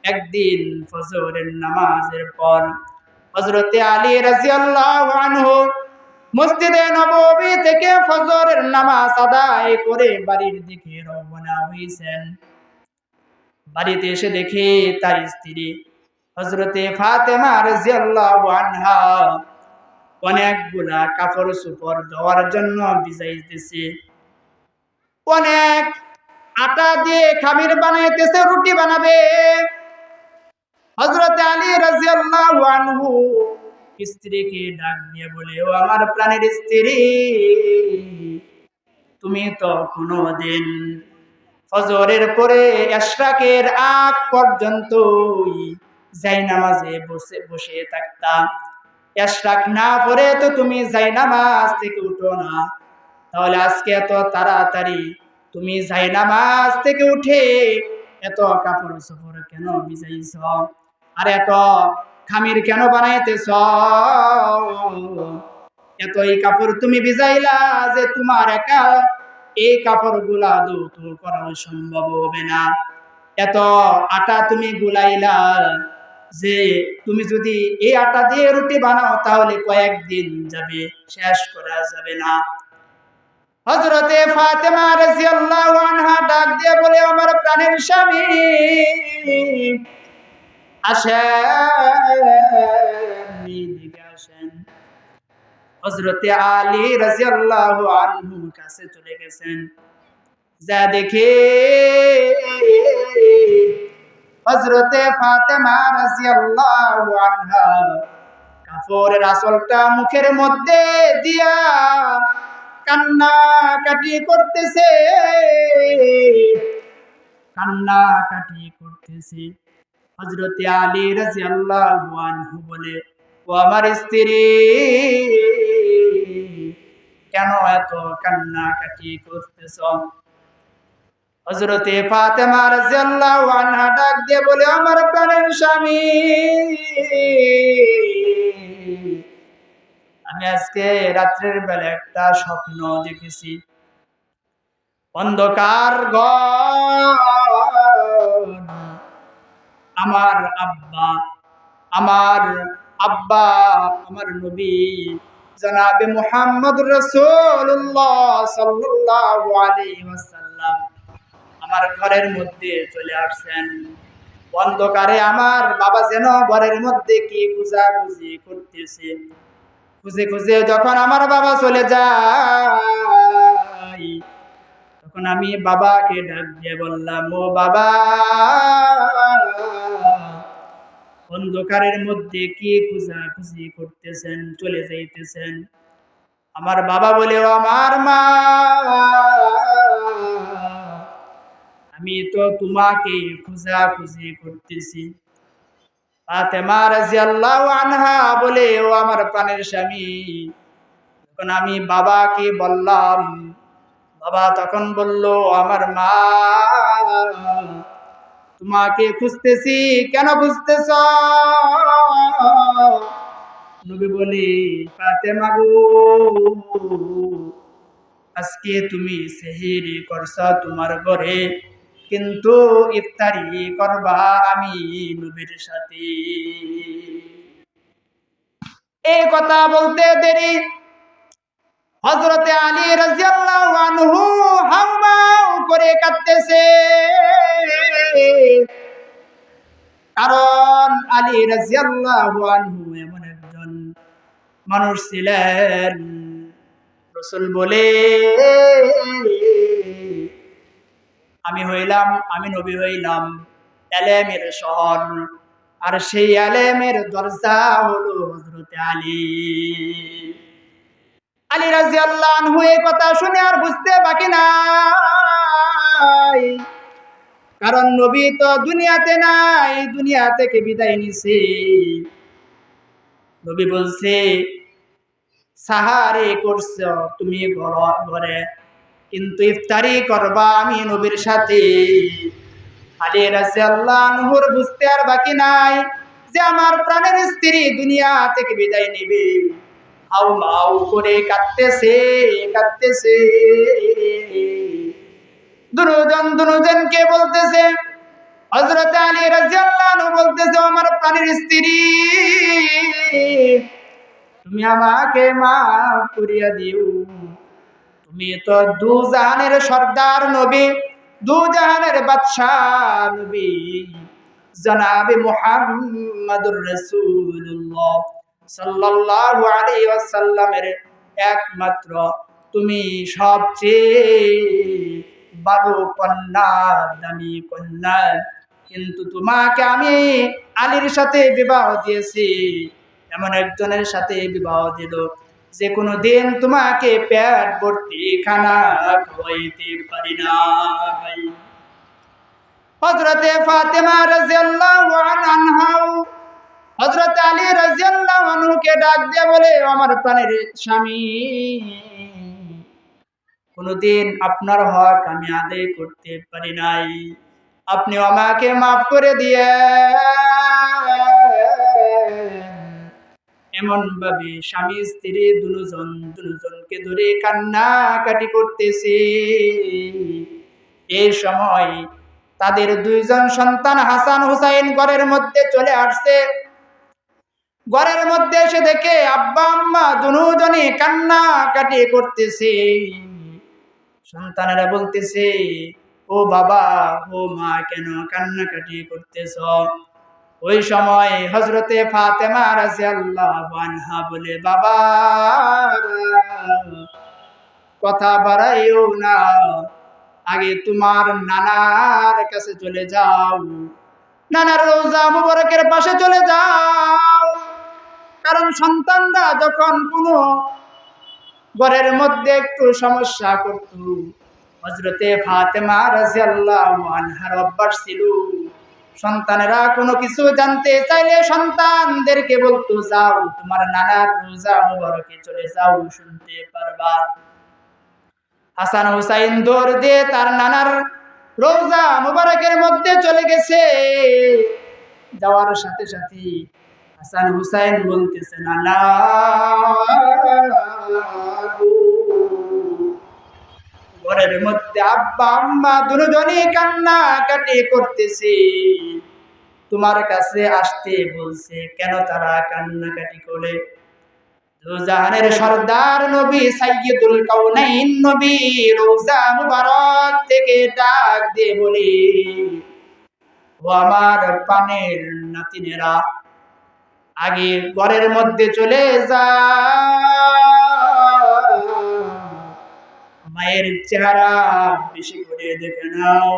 A: একদিন ফজরের নামাজের পর হযরত আলী রাদিয়াল্লাহু আনহু মসজিদে নববী থেকে ফজরের নামাজ আদায় করে বাড়ির দিকে রওনা হয়েছেন। বাড়িতে এসে দেখে তার স্ত্রী হযরত ফাতেমা রাদিয়াল্লাহু আনহা অনেকগুলা কাপড় চোপড় ধোয়ার জন্য ভিজাইতেছে, অনেক আটা দিয়ে খামির বানাইতেছে, রুটি বানাবে। হযরত আলী রাদিয়াল্লাহু আনহু স্ত্রীকে ডাক দিয়ে বলে, ও আমার প্রাণের স্ত্রী, তুমি তো কোনোদিন ফজরের পরে ইশরাকের আগ পর্যন্ত জায়নামাজে বসে বসে থাকতা, ইশরাক না পড়ে তো তুমি জায়নামাজ থেকে উঠো না, তাহলে আজকে এত তাড়াতাড়ি তুমি জায়নামাজ থেকে উঠে এত কাপড় চোপড় কেন ভিজাইছ, আর এত খামির কেন বানাইতেছ, এত এই কাপড় তুমি ভিজাইলা যে তোমার একা এই কাপড়গুলা ধৌত করা সম্ভব হবে না। এত আটা তুমি গুলাইলা যে তুমি যদি এই আটা দিয়ে রুটি বানাও তাহলে কয়েকদিন যাবে, শেষ করা যাবে না। হযরতে ফাতেমা রাদিয়াল্লাহু আনহা ডাক দিয়ে বলে, আমার প্রাণের স্বামী আসেন, এদিকে আসেন। হযরতে আলী রাদিয়াল্লাহু আনহু কাছে চলে গেছেন, যা দেখে হযরতে ফাতেমা রাদিয়াল্লাহু আনহা কাপড়ের আঁচলটা মুখের মধ্যে দিয়া কান্নাকাটি করতেছে, কান্নাকাটি করতেছে। হযরতে আলী রাদিয়াল্লাহু আনহু বলে, ও আমার স্ত্রী, কেন এত কান্নাকাটি করতেছ? হযরতে ফাতেমা রাদিয়াল্লাহু আনহা ডাক দিয়ে বলে, আমার প্রাণের স্বামী, আমি আজকে রাত্রের বেলা একটা স্বপ্ন দেখেছি। অন্ধকার ঘর, আমার আব্বা আমার নবী জনাবে মুহাম্মদ রাসূলুল্লাহ সাল্লাল্লাহু আলাইহি ওয়াসাল্লাম আমার ঘরের মধ্যে চলে আসছেন। অন্ধকারে আমার বাবা যেন ঘরের মধ্যে কি খুঁজাখুঁজি করতেছে। খুঁজে খুঁজে যখন আমার বাবা চলে যায়, তখন আমি বাবাকে ডাক দিয়ে বললাম, ও বাবা, অন্ধকারের মধ্যে কি খুঁজাখুঁজি করতেছেন, চলে যাইতেছেন? আমার বাবা বলে, ও আমার মা, আমি তো তোমাকে খুঁজাখুঁজি করতেছি। ফাতেমা রাদিয়াল্লাহু আনহা বলে, ও আমার প্রাণের স্বামী, তখন আমি বাবাকে বললাম, বাবা তখন বলল, আমার মা, তোমাকে খুঁজতেছি, কেন খুঁজতেছ? নবী বলে, ফাতেমা গো, আজকে তুমি সেহরি করছো তোমার ঘরে, কিন্তু ইফতারি করবা আমি নবীর সাথে। এই কথা বলতে দেরি হযরতে আলী রাদিয়াল্লাহু আনহু হাউমাউ করে কাঁদতেছে, কারণ আলী রাদিয়াল্লাহু আনহু এমন একজন মানুষ ছিলেন, রাসূল বলে আমি নবী হইলাম এলেমের শহর, আর সেই এলেমের দরজা হলো হযরতে আলী। আলী রাদিয়াল্লাহু আনহু এই কথা শুনে আর বুঝতে বাকি নাই, কারণ নবী তো দুনিয়াতে নাই, দুনিয়া থেকে বিদায় নিছে। নবী বলছে, সাহারি করছো তুমি ঘরে, কিন্তু ইফতারি করবা আমি নবীর সাথে। আলী রাদিয়াল্লাহু আনহুর বুঝতে আর বাকি নাই যে আমার প্রাণের স্ত্রী দুনিয়া থেকে বিদায় নেবে। হাউমাউ করে কাঁদতেছে। দুজনকে বলতেছে, হযরত আলী রাদিয়াল্লাহু আনহু বলতেছে, আমার প্রাণের স্ত্রী তুমি আমাকে মাফ করিয়া দিও, তুমি তো দুজাহানের সর্দার নবী, দুজাহানের বাদশাহ নবী জনাবে মুহাম্মাদুর রাসূলুল্লাহ সাল্লাল্লাহু আলাইহি ওয়াসাল্লামের একমাত্র তুমি সবচেয়ে ভালো কন্যা, দামি কন্যা, কিন্তু তোমাকে আমি আলীর সাথে বিবাহ দিয়েছি, এমন একজনের সাথে বিবাহ দিল যে কোনো দিন তোমাকে পেট ভর্তি খানা খাওয়াইতে পারি নাই। হযরতে ফাতেমা রাদিয়াল্লাহু আনহা হযরত আলী রাদিয়াল্লাহু আনহুকে ডাক দিয়ে বলে, আমার প্রাণের স্বামী, কোনদিন আপনার হক আমি আদায় করতে পারি নাই, আপনি আমাকে মাফ করে দিয়ে। এমন ভাবে স্বামী স্ত্রী দুজনকে ধরে কান্নাকাটি করতেছে। এই সময় তাদের দুইজন সন্তান হাসান হুসাইন ঘরের মধ্যে চলে আসছে। ঘরের মধ্যে এসে দেখে আব্বা আম্মা দুজনে কান্নাকাটি করতেছে। সন্তানেরা বলতেছে, ও বাবা, ও মা, কেন কান্নাকাটি করতেছ? ওই সময় হযরতে ফাতেমা রাদিয়াল্লাহু আনহা বলে, বাবা কথা বাড়াইও না, আগে তোমার নানার কাছে চলে যাও, নানার রওজা মুবারকের পাশে চলে যাও। কারণ সন্তানরা যখন কোনো ঘরের মধ্যে একটু সমস্যা করত, হযরতে ফাতেমা রাদিয়াল্লাহু আনহার অভ্যাস ছিল, সন্তানেরা কোনো কিছু জানতে চাইলে সন্তানদেরকে বলতো, যাও তোমার নানার রওজা মুবারকে চলে যাও, শুনতে পারবা। হাসান হুসাইন দৌড় দিয়ে তার নানার রওজা মুবারকের মধ্যে চলে গেছে। যাওয়ার সাথে সাথে হাসান হুসাইন বলতেছে, নানা ঘরের মধ্যে আব্বা আম্মা দুজনেই কান্নাকাটি করতেছে, তোমার কাছে আসতে বলছে, কেন তারা কান্নাকাটি করে? দুজাহানের সর্দার নবী সাইয়্যিদুল কাউনাইন নবী রওজা মুবারক থেকে ডাক দিয়ে বলে, ও আমার প্রাণের নাতিনেরা, আগে ঘরের মধ্যে চলে যা, মায়ের চেহারা বেশি করে দেখে নাও,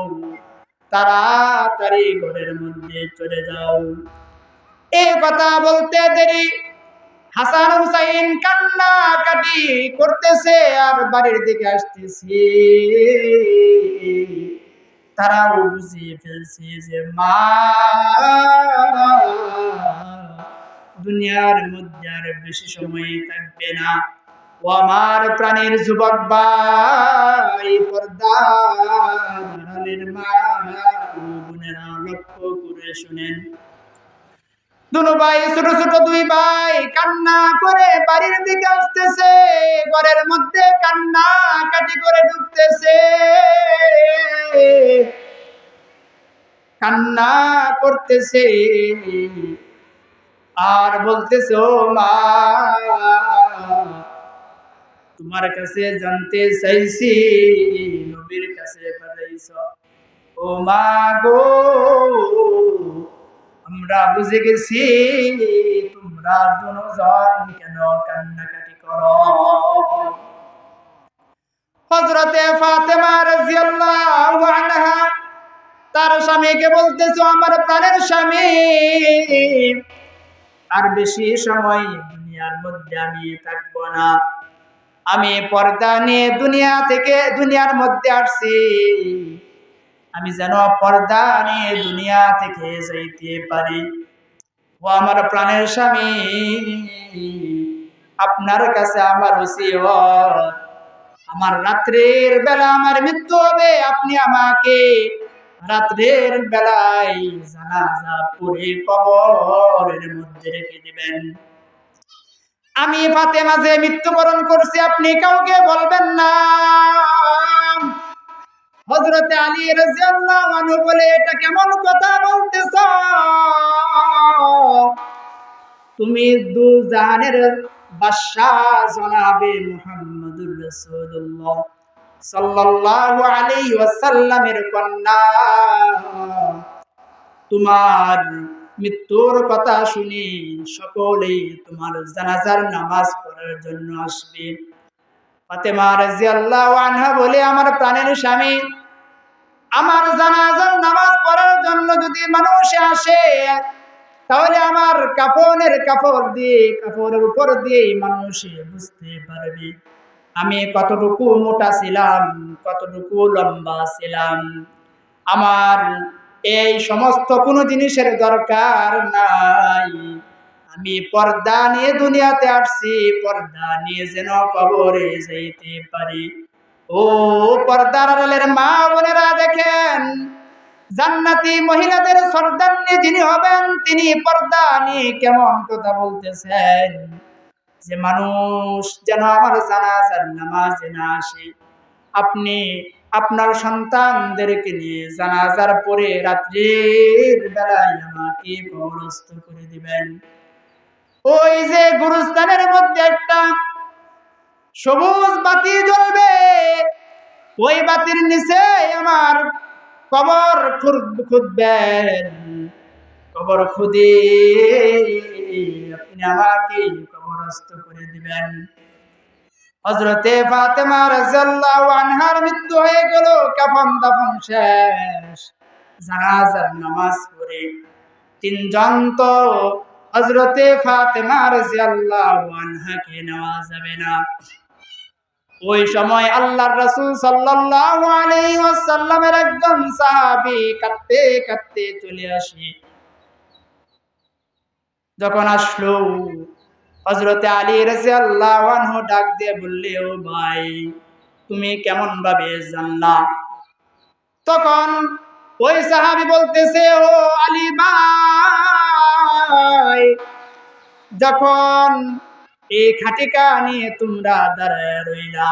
A: তাড়াতাড়ি ঘরের মধ্যে চলে যাও। এই কথা বলতে দেরি হাসান হুসাইন কান্নাকাটি করতেছে আর বাড়ির দিকে আসতেছে। তারাও বুঝিয়ে ফেলছে যে মা দুনিয়ার মধ্যে আর বেশি সময় থাকবে না। ও আমার প্রাণের যুবক ভাই, পর্দার মা বোনেরা, লক্ষ্য করে শুনেন, দুনো ভাই, ছোট ছোট দুই ভাই কান্না করে বাড়ির দিকে আসতেছে, ঘরের মধ্যে কান্না কাটি করে ঢুকতেছে, কান্না করতেছে আর বলতেছে, ও মা, তোমার কাছে জানতে চাইছি নবীর কাছে পাঠাইছো। ও মা গো, আমরা বুঝে গেছি তোমরা দুজন কেন কান্নাকাটি করো। হযরতে ফাতেমা রাদিয়াল্লাহু আনহা তার স্বামীকে বলতেছো, আমার প্রাণের স্বামী, আর বেশি সময় দুনিয়ার মধ্যে আমি থাকবো না। আমি পর্দা নিয়ে দুনিয়ার মধ্যে আসছি। আমি যেন পর্দা নিয়ে দুনিয়া থেকে যাইতে পারি। ও আমার প্রাণের স্বামী, আপনার কাছে আমার ওসিয়ত, আমার রাত্রের বেলা আমার মৃত্যু হবে, আপনি আমাকে রাত্রের বেলায় জানাজা পড়ে কবরের মধ্যে রেখে দিবেন। আমি ফাতেমা যে মৃত্যুবরণ করছি আপনি কাউকে বলবেন না। হযরতে আলী রাদিয়াল্লাহু আনহু বলে, এটা কেমন কথা বলতেছ? তুমি দু জাহানের বাদশা জনাবে মুহাম্মদুর রাসূলুল্লাহ সাল্লাল্লাহু আলাইহি ওয়াসাল্লামের কন্যা। তোমার মৃত্যুর কথা শুনি সকলেই তোমার জানাজার নামাজ পড়ার জন্য আসবে। ফাতেমা রাদিয়াল্লাহু আনহা বলে, আমার প্রাণের স্বামী, আমার জানাজার নামাজ পড়ার জন্য যদি মানুষ আসে তাহলে আমার কাপড়ের উপর দিয়ে মানুষ বুঝতে পারবে আমি কতটুকু মোটা ছিলাম, কতটুকু লম্বা ছিলাম। আমার এই সমস্ত কোনো জিনিসের দরকার নাই। আমি পর্দা নিয়ে দুনিয়াতে আসছি, পর্দা নিয়ে যেন কবরে যাইতে পারি। ও পর্দার আড়ালের মা বোনেরা দেখেন, জান্নাতি মহিলাদের সর্দারনি যিনি হবেন তিনি পর্দা নিয়ে কেমন কথা বলতেছেন, যে মানুষ যেন আমার জানাজার নামাজে না আসে। আপনি আপনার সন্তানদেরকে নিয়ে জানাজার পরে রাত্রির বেলায় আমাকে কবরস্থ করে দিবেন। ওই যে গুরুস্থানের মধ্যে একটা সবুজ বাতি জ্বলবে, ওই বাতির নিচে আমার কবর খুঁদবেন। কবর খুদে আপনি আমাকে কবরস্থ করে দিবেন। হযরতে ফাতেমা রাদিয়াল্লাহু আনহার মৃত্যু হয়ে গেল, কাফন দাফন শেষ, জানাজার নামাজ পড়ে তিনজন তো হযরতে ফাতেমা রাদিয়াল্লাহু আনহাকে নেওয়া যাবে না। ওই সময় আল্লাহর রাসূল সাল্লাল্লাহু আলাইহি ওয়াসাল্লামের একজন সাহাবী কাঁদতে কাঁদতে চলে আসে। যখন আসলো, হযরতে আলী রাদিয়াল্লাহু আনহু ডাক দিয়ে বললে, ও ভাই, তুমি কেমন ভাবে জানলা? তখন ওই সাহাবী বলতেছে, ও আলী ভাই, যখন এই খাটিকা নিয়ে তোমরা দাঁড়ায় রইলা,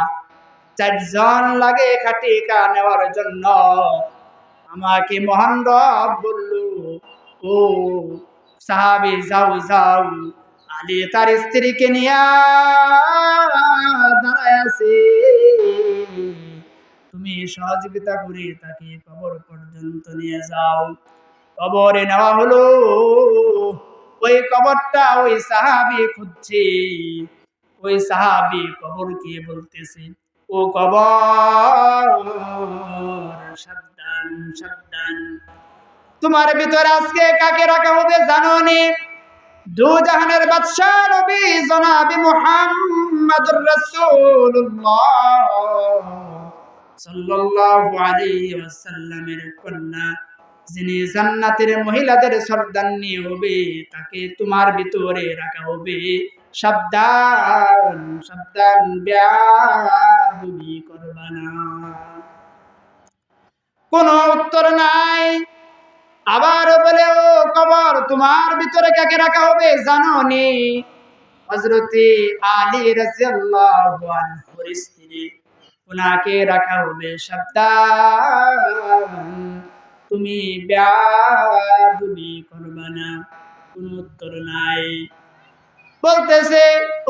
A: চারজন লাগে খাটিকা নেওয়ার জন্য, আমাকে মহান রব বলল, ও সাহাবী যাও যাও, আলী তার স্ত্রীকে নিয়ে দাঁড়ায় আছে, তুমি সহযোগিতা করে তাকে কবর পর্যন্ত নিয়ে যাও। কবরে নেওয়া হলো। ওই কবরটা ওই সাহাবী খুঁজছে। ওই সাহাবী কবরকে বলতেছে, ও কবর, সাবধান সাবধান, তোমার ভিতরে আজকে কাকে রাখা হবে জানো নি? দু জাহানের বাদশা নবী জনাবে মুহাম্মদুর রাসূলুল্লাহ সাল্লাল্লাহু আলাইহি ওয়াসাল্লামের কন্যা, যিনি জান্নাতের মহিলাদের সর্দারনি হবে, তাকে তোমার ভিতরে রাখা হবে। সাবধান সাবধান, বেয়াদবি করবা না। কোনো উত্তর নাই। আবার বলে, ও কবর, তোমার ভিতরে কাকে রাখা হবে জানো নি? হযরতে আলী রাদিয়াল্লাহু আনহুর স্ত্রী, উনাকে রাখা হবে। সাবধান, তুমি বেয়াদবি করবা না। কোনো উত্তর নাই। বলতেছে,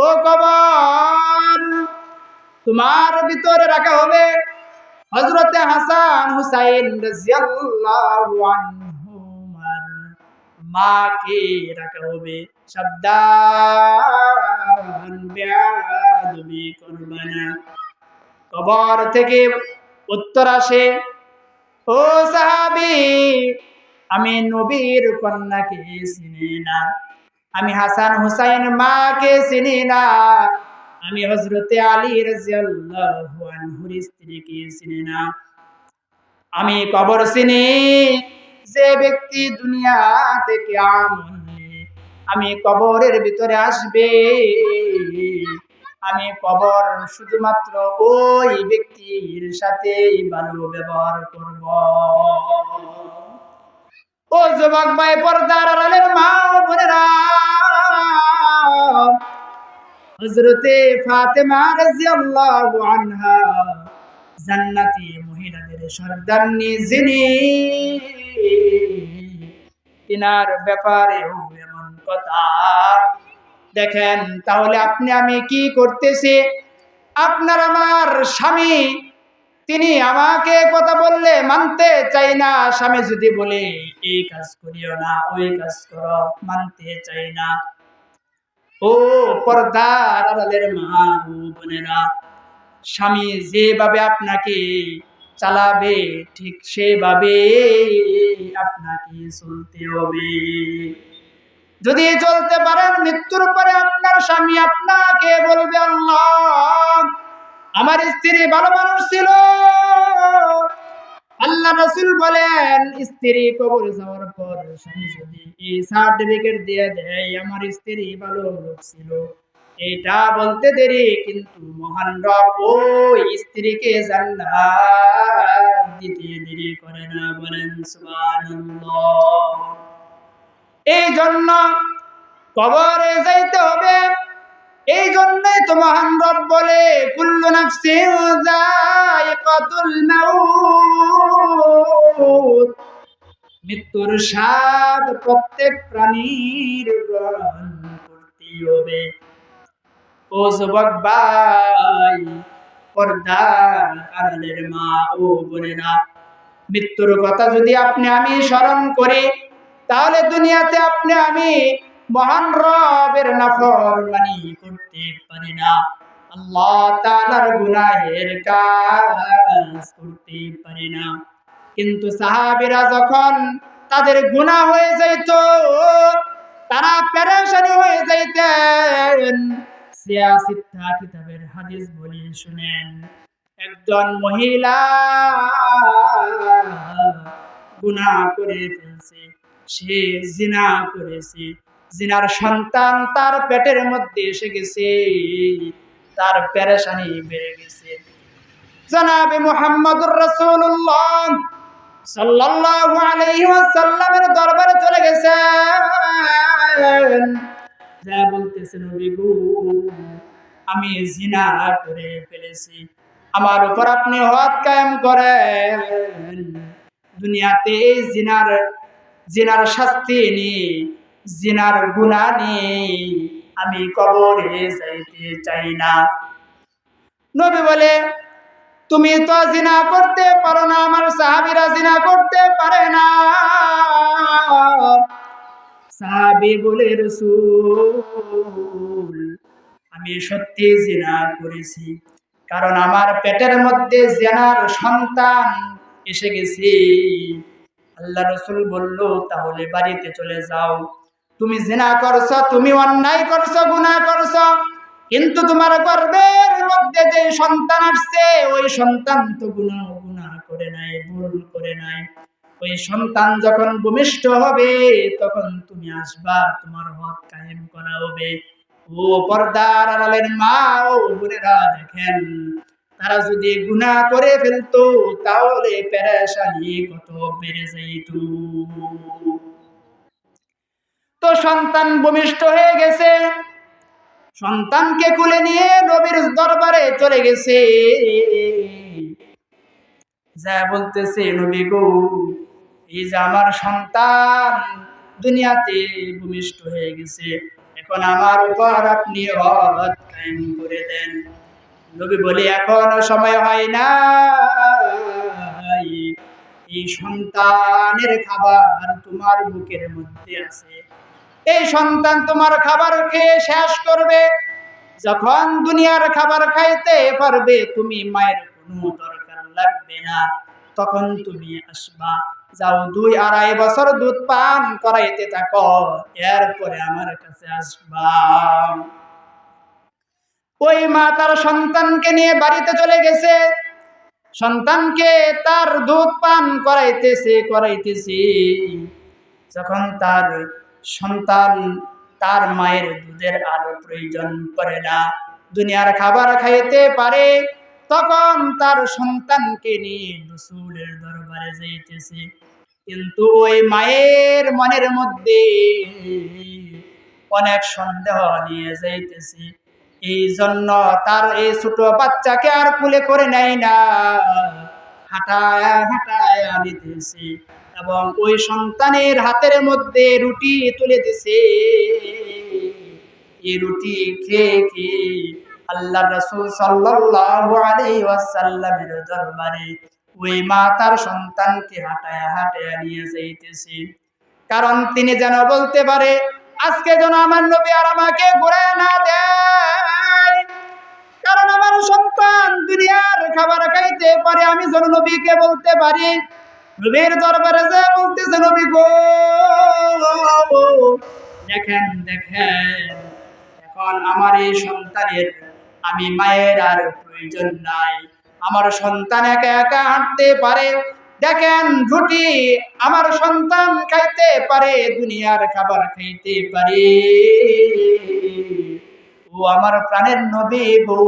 A: ও কবর, তোমার ভিতরে রাখা হবে হযরতে হাসান হুসাইন রাদিয়াল্লাহু আনহুমার মাকে রাখা হবে। সাবধান, বেয়াদবি করবে না। কবর থেকে উত্তর আসে, ও সাহাবী, আমি নবীর কন্যাকে চিনি না, আমি হাসান হুসাইন মাকে চিনি না, আমি হযরতে আলী রাদিয়াল্লাহু আনহুর স্ত্রীকে চিনি না। আমি কবর চিনি, যে ব্যক্তি দুনিয়া থেকে আমল নিয়ে আমি কবরের ভিতরে আসবে, আমি কবর শুধুমাত্র ওই ব্যক্তির সাথে ভালো ব্যবহার করব। ও যুবক ভাই, পর্দার আড়ালের মা ও বোনেরা, হযরতে ফাতেমা রাদিয়াল্লাহু আনহা জান্নাতি মহিলাদের সর্দারনি, যিনি তিনার ব্যাপারেও এমন কথা। দেখেন তাহলে আপনি আমি কি করতেছি? আপনার আমার স্বামী, তিনি আমাকে কথা বললে মানতে চাই না। স্বামী যদি বলে এই কাজ করিও না, ওই কাজ করো, মানতে চাই না। ও পর্দার আড়ালের মা ও বোনেরা, স্বামী যেভাবে আপনাকে চালাবে ঠিক সেভাবে আপনাকে চলতে হবে। যদি চলতে পারেন, মৃত্যুর পরে আপনার স্বামী আপনাকে বলবে, আল্লাহ, আমার স্ত্রী ভালো মানুষ ছিল। আল্লাহ রাসূল বলেন, স্ত্রী কবর যাওয়ার পর স্বামী যদি এই সার্টিফিকেট দিয়ে দেয় আমার স্ত্রী ভালো লোক ছিল, এটা বলতে দেরি কিন্তু মহান রব ওই স্ত্রীকে জান্নাত দিতে দেরি করে না। বলেন সুবহানাল্লাহ। এই জন্য কবরে যাইতে হবে। এই জন্যই তো মহান রব বলে, কুল্লু নাফসিন যায়িকাতুল মাউত, মৃত্যুর স্বাদ প্রত্যেক প্রাণীর গ্রহণ করতে হবে। ও যুবক ভাই, পর্দার আড়ালের মা ও বোনেরা, মৃত্যুর কথা যদি আপনি আমি স্মরণ করি, তাহলে দুনিয়াতে আপনি আমি মহান রবের নাফরমানি করতে পারি না, আল্লাহ তাআলার গুনাহের কাজ করতে পারি না। কিন্তু সাহাবীরা যখন তাদের গুনাহ হয়ে যাইত, তারা পেরেশানি হয়ে যাইতেন। সিয়াসিত্তা কিতাবের হাদিস বলি শুনেন, একজন মহিলা গুনাহ করে ফেলছে, সে জিনা করেছে, জিনার সন্তান তার পেটের মধ্যে এসে গেছে, তার পেরেশানি বেড়ে গেছে। জনাবে মুহাম্মদুর রাসূলুল্লাহ সাল্লাল্লাহু আলাইহি ওয়াসাল্লামের দরবারে চলে গেছেন, যা বলতেছেন, নবী গো, আমি জিনা করে ফেলেছি, আমার উপর আপনি হদ কায়েম করেন। দুনিয়াতে জিনার শাস্তি নিয়ে, জিনার গুনাহ নিয়ে আমি কবরে যাইতে চাই না। নবী বলে, তুমি তো জিনা করতে পারো না, আমার সাহাবীরা জিনা করতে পারে না। সাহাবী বলে, রাসূল, আমি সত্যি জিনা করেছি, কারণ আমার পেটের মধ্যে জিনার সন্তান এসে গেছে। আল্লাহ রাসূল বলল, তাহলে বাড়িতে চলে যাও, তুমি জিনা করছো, তুমি অন্যায় করছো, গুনাহ করছো, কিন্তু তোমার গর্ভের মধ্যে যে সন্তান আসছে, ওই সন্তান তো গুনাহ করে নাই, ভুল করে নাই। ওই সন্তান যখন ভূমিষ্ঠ হবে তখন তুমি আসবা, তোমার হক কায়েম করা হবে। ও পর্দার আড়ালের মা ও বোনেরা, দেখেন তারা যদি গুনাহ করে ফেলতো তাহলে পেরেশানি কত বেড়ে যেত। তো সন্তান ভূমিষ্ঠ হয়ে গেছে, সন্তানকে কোলে নিয়ে নবীর দরবারে চলে গেছে, যা বলতেছে, নবী গো, এই যে আমার সন্তান দুনিয়াতে ভূমিষ্ঠ হয়ে গেছে, এখন আমার উপর আপনি হদ কায়েম করে দেন। নবী বলে এখনো সময় হয় না, এই সন্তানের খাবার তোমার বুকের মধ্যে আছে, এই সন্তান তোমার খাবার খেয়ে শেষ করবে। যখন দুনিয়ার খাবার খাইতে পারবে, তুমি মায়ের কোনো দরকার লাগবে না, তখন তুমি আসবা। যাও 2-2.5 বছর দুধ পান করাইতে থাকো, এরপরে আমার কাছে আসবা। ওই মা তার সন্তানকে নিয়ে বাড়িতে চলে গেছে, সন্তানকে তার দুধ পান করাইতেছে। যখন তার সন্তান তার মায়ের দুধের আর প্রয়োজন পড়ে না, দুনিয়ার খাবার খাইতে পারে, তখন তার সন্তানকে নিয়ে রাসূলের দরবারে যাইতেছে। কিন্তু ওই মায়ের মনের মধ্যে অনেক সন্দেহ নিয়ে যাইতেছে, এই জন্য তার এই ছোট বাচ্চাকে আর কুলে করে নেয় না, হাঁটায় হাঁটায় আনিতেছে এবং ওই সন্তানের হাতের মধ্যে রুটি তুলে দিছে। এই রুটি খেয়ে খেয়ে আল্লাহ রাসূল সাল্লাল্লাহু আলাইহি ওয়াসাল্লামের দরবারে ওই মা তার সন্তানকে হাঁটায় হাঁটায় নিয়ে যাইতেছে, কারণ তিনি যেন বলতে পারে, আজকে যেন আমার নবী আর আমাকে ঘুরায় না দেয়, কারণ আমার সন্তান দুনিয়ার খাবার খাইতে পারে, আমি যেন নবীকে বলতে পারি। নবীর দরবারে যে বলতেছে, নবী গো দেখেন দেখেন, এখন আমার এই সন্তানের আমি মায়ের আর প্রয়োজন নাই, আমার সন্তান একা একা হাঁটতে পারে, দেখেন রুটি আমার সন্তান খাইতে পারে, দুনিয়ার খাবার খাইতে পারে। ও আমার প্রাণের নবী গো,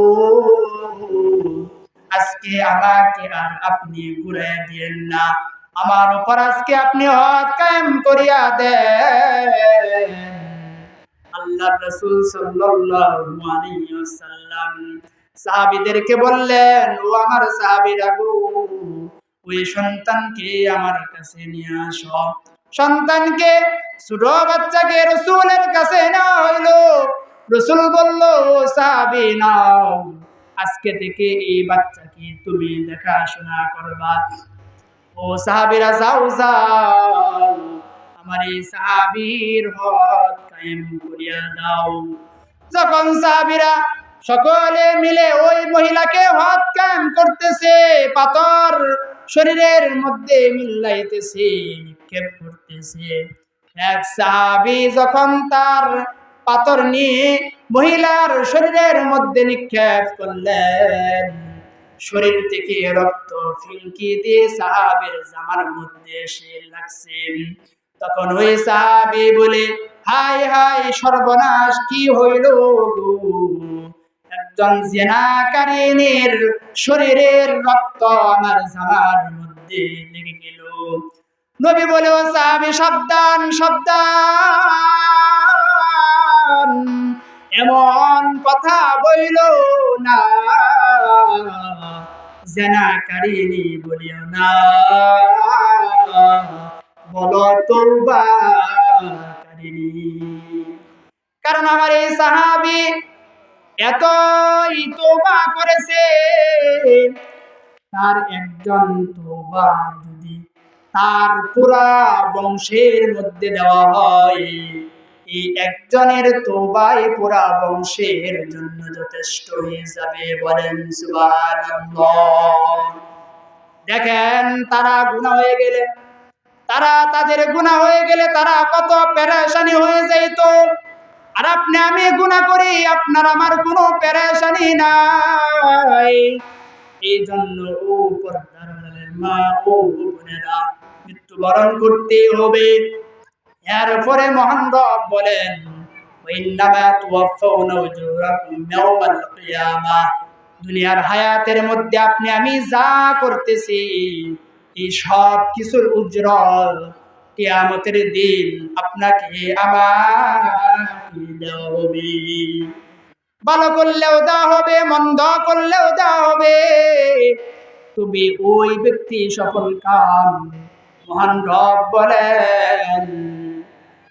A: আজকে আমাকে আর আপনি ঘুরাইয়া দিয়েন না, আমার উপর আজকে আপনি হক কায়েম করিয়া দেন। আল্লাহর রাসূল সাল্লাল্লাহু আলাইহি ওয়াসাল্লাম সাহাবীদেরকে বললেন, ও আমার সাহাবীরা গো, ওই সন্তানকে আমার কাছে নিয়ে আসো। সন্তানকে, ছোট বাচ্চাকে রাসূলের কাছে নেওয়া হইলো। রাসূল বলল, সাহাবী নাও, আজকে থেকে এই বাচ্চাকে তুমি দেখাশোনা করবা। ও সাহাবীরা যাও যাও, আমার এই সাহাবীর হক কায়েম করিয়া দাও। যখন সাহাবীরা সকলে মিলে ওই মহিলাকে হক কায়েম করতেছে, পাথর শরীরের মধ্যে মিলাইতেছে, নিক্ষেপ করতেছে, এক সাহাবী যখন তার পাথর নিয়ে মহিলার শরীরের মধ্যে নিক্ষেপ করলেন, শরীর থেকে রক্ত ফিনকি দিয়ে সাহাবীর জামার মধ্যে এসে লাগছে। তখন ওই সাহাবী বলে, হায় হায় সর্বনাশ, কি হইল গো, একজন জিনাকারিনীর শরীরের রক্ত আমার জামার মধ্যে লেগে গেল। নবী বলে, ও সাহাবী সাবধান সাবধান, এমন কথা বইল না, জিনাকারিনী বলিও না, বলো তওবা কারিনী। কারণ আমার এই সাহাবী এতই তওবা করেছে, তার একজন তওবা যদি তার পুরা বংশের মধ্যে দেওয়া হয়, এই একজনের তওবায় পুরা বংশের জন্য যথেষ্ট হয়ে যাবে। বলেন সুবহানাল্লাহ। দেখেন তারা গুনাহ হয়ে গেলে, তাদের গুনাহ হয়ে গেলে তারা কত পেরেশানি হয়ে যেত, আর আপনি আমি গুনাহ করি, আপনার আমার কোনো পেরেশানি নাই। এই জন্য ও পর্দার আড়ালের মা ও বোনেরা, মৃত্যুবরণ করতে হবে। এরপরে মহান রব বলেন, ওয়াইন্নামা তুওয়াফাউনা উজুরাকুম ইয়াওমাল কিয়ামাহ, দুনিয়ার হায়াতের মধ্যে আপনি আমি যা করতেছি, এই সব কিছুর উজরত কিয়ামতের দিন আপনাকে আমাকে দেওয়া হবে। ভালো করলেও দেওয়া হবে, মন্দ করলেও দেওয়া হবে, তুমি ওই ব্যক্তি সফল কাম। মহান রব বলেন,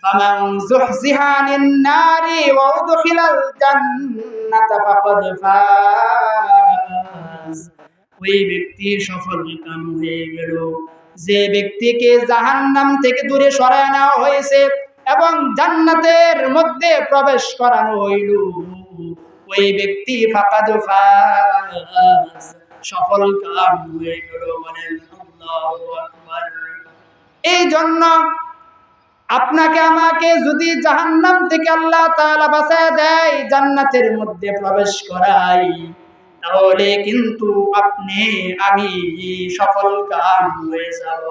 A: ফামান যুহজিহা আনিন নারি ওয়া উদখিলাল জান্নাতা ফাকাদ ফাজ। ফাজ, ওই ব্যক্তি সফল কাম হয়ে গেল। যে ব্যক্তিকে জাহান্নাম থেকে দূরে সরায় নেওয়া হয়েছে এবং জান্নাতের মধ্যে প্রবেশ করানো হইল, ওই ব্যক্তি ফাকাদ ফাজ, সফল কাম হয়ে গেল। বলেন আল্লাহু আকবার। এই জন্য আপনাকে আমাকে যদি জাহান্নাম থেকে আল্লাহ তাআলা বাঁচায় দেয়, জান্নাতের মধ্যে প্রবেশ করায়, তাহলে কিন্তু আপনি আমি সফল কাম হয়ে যাব।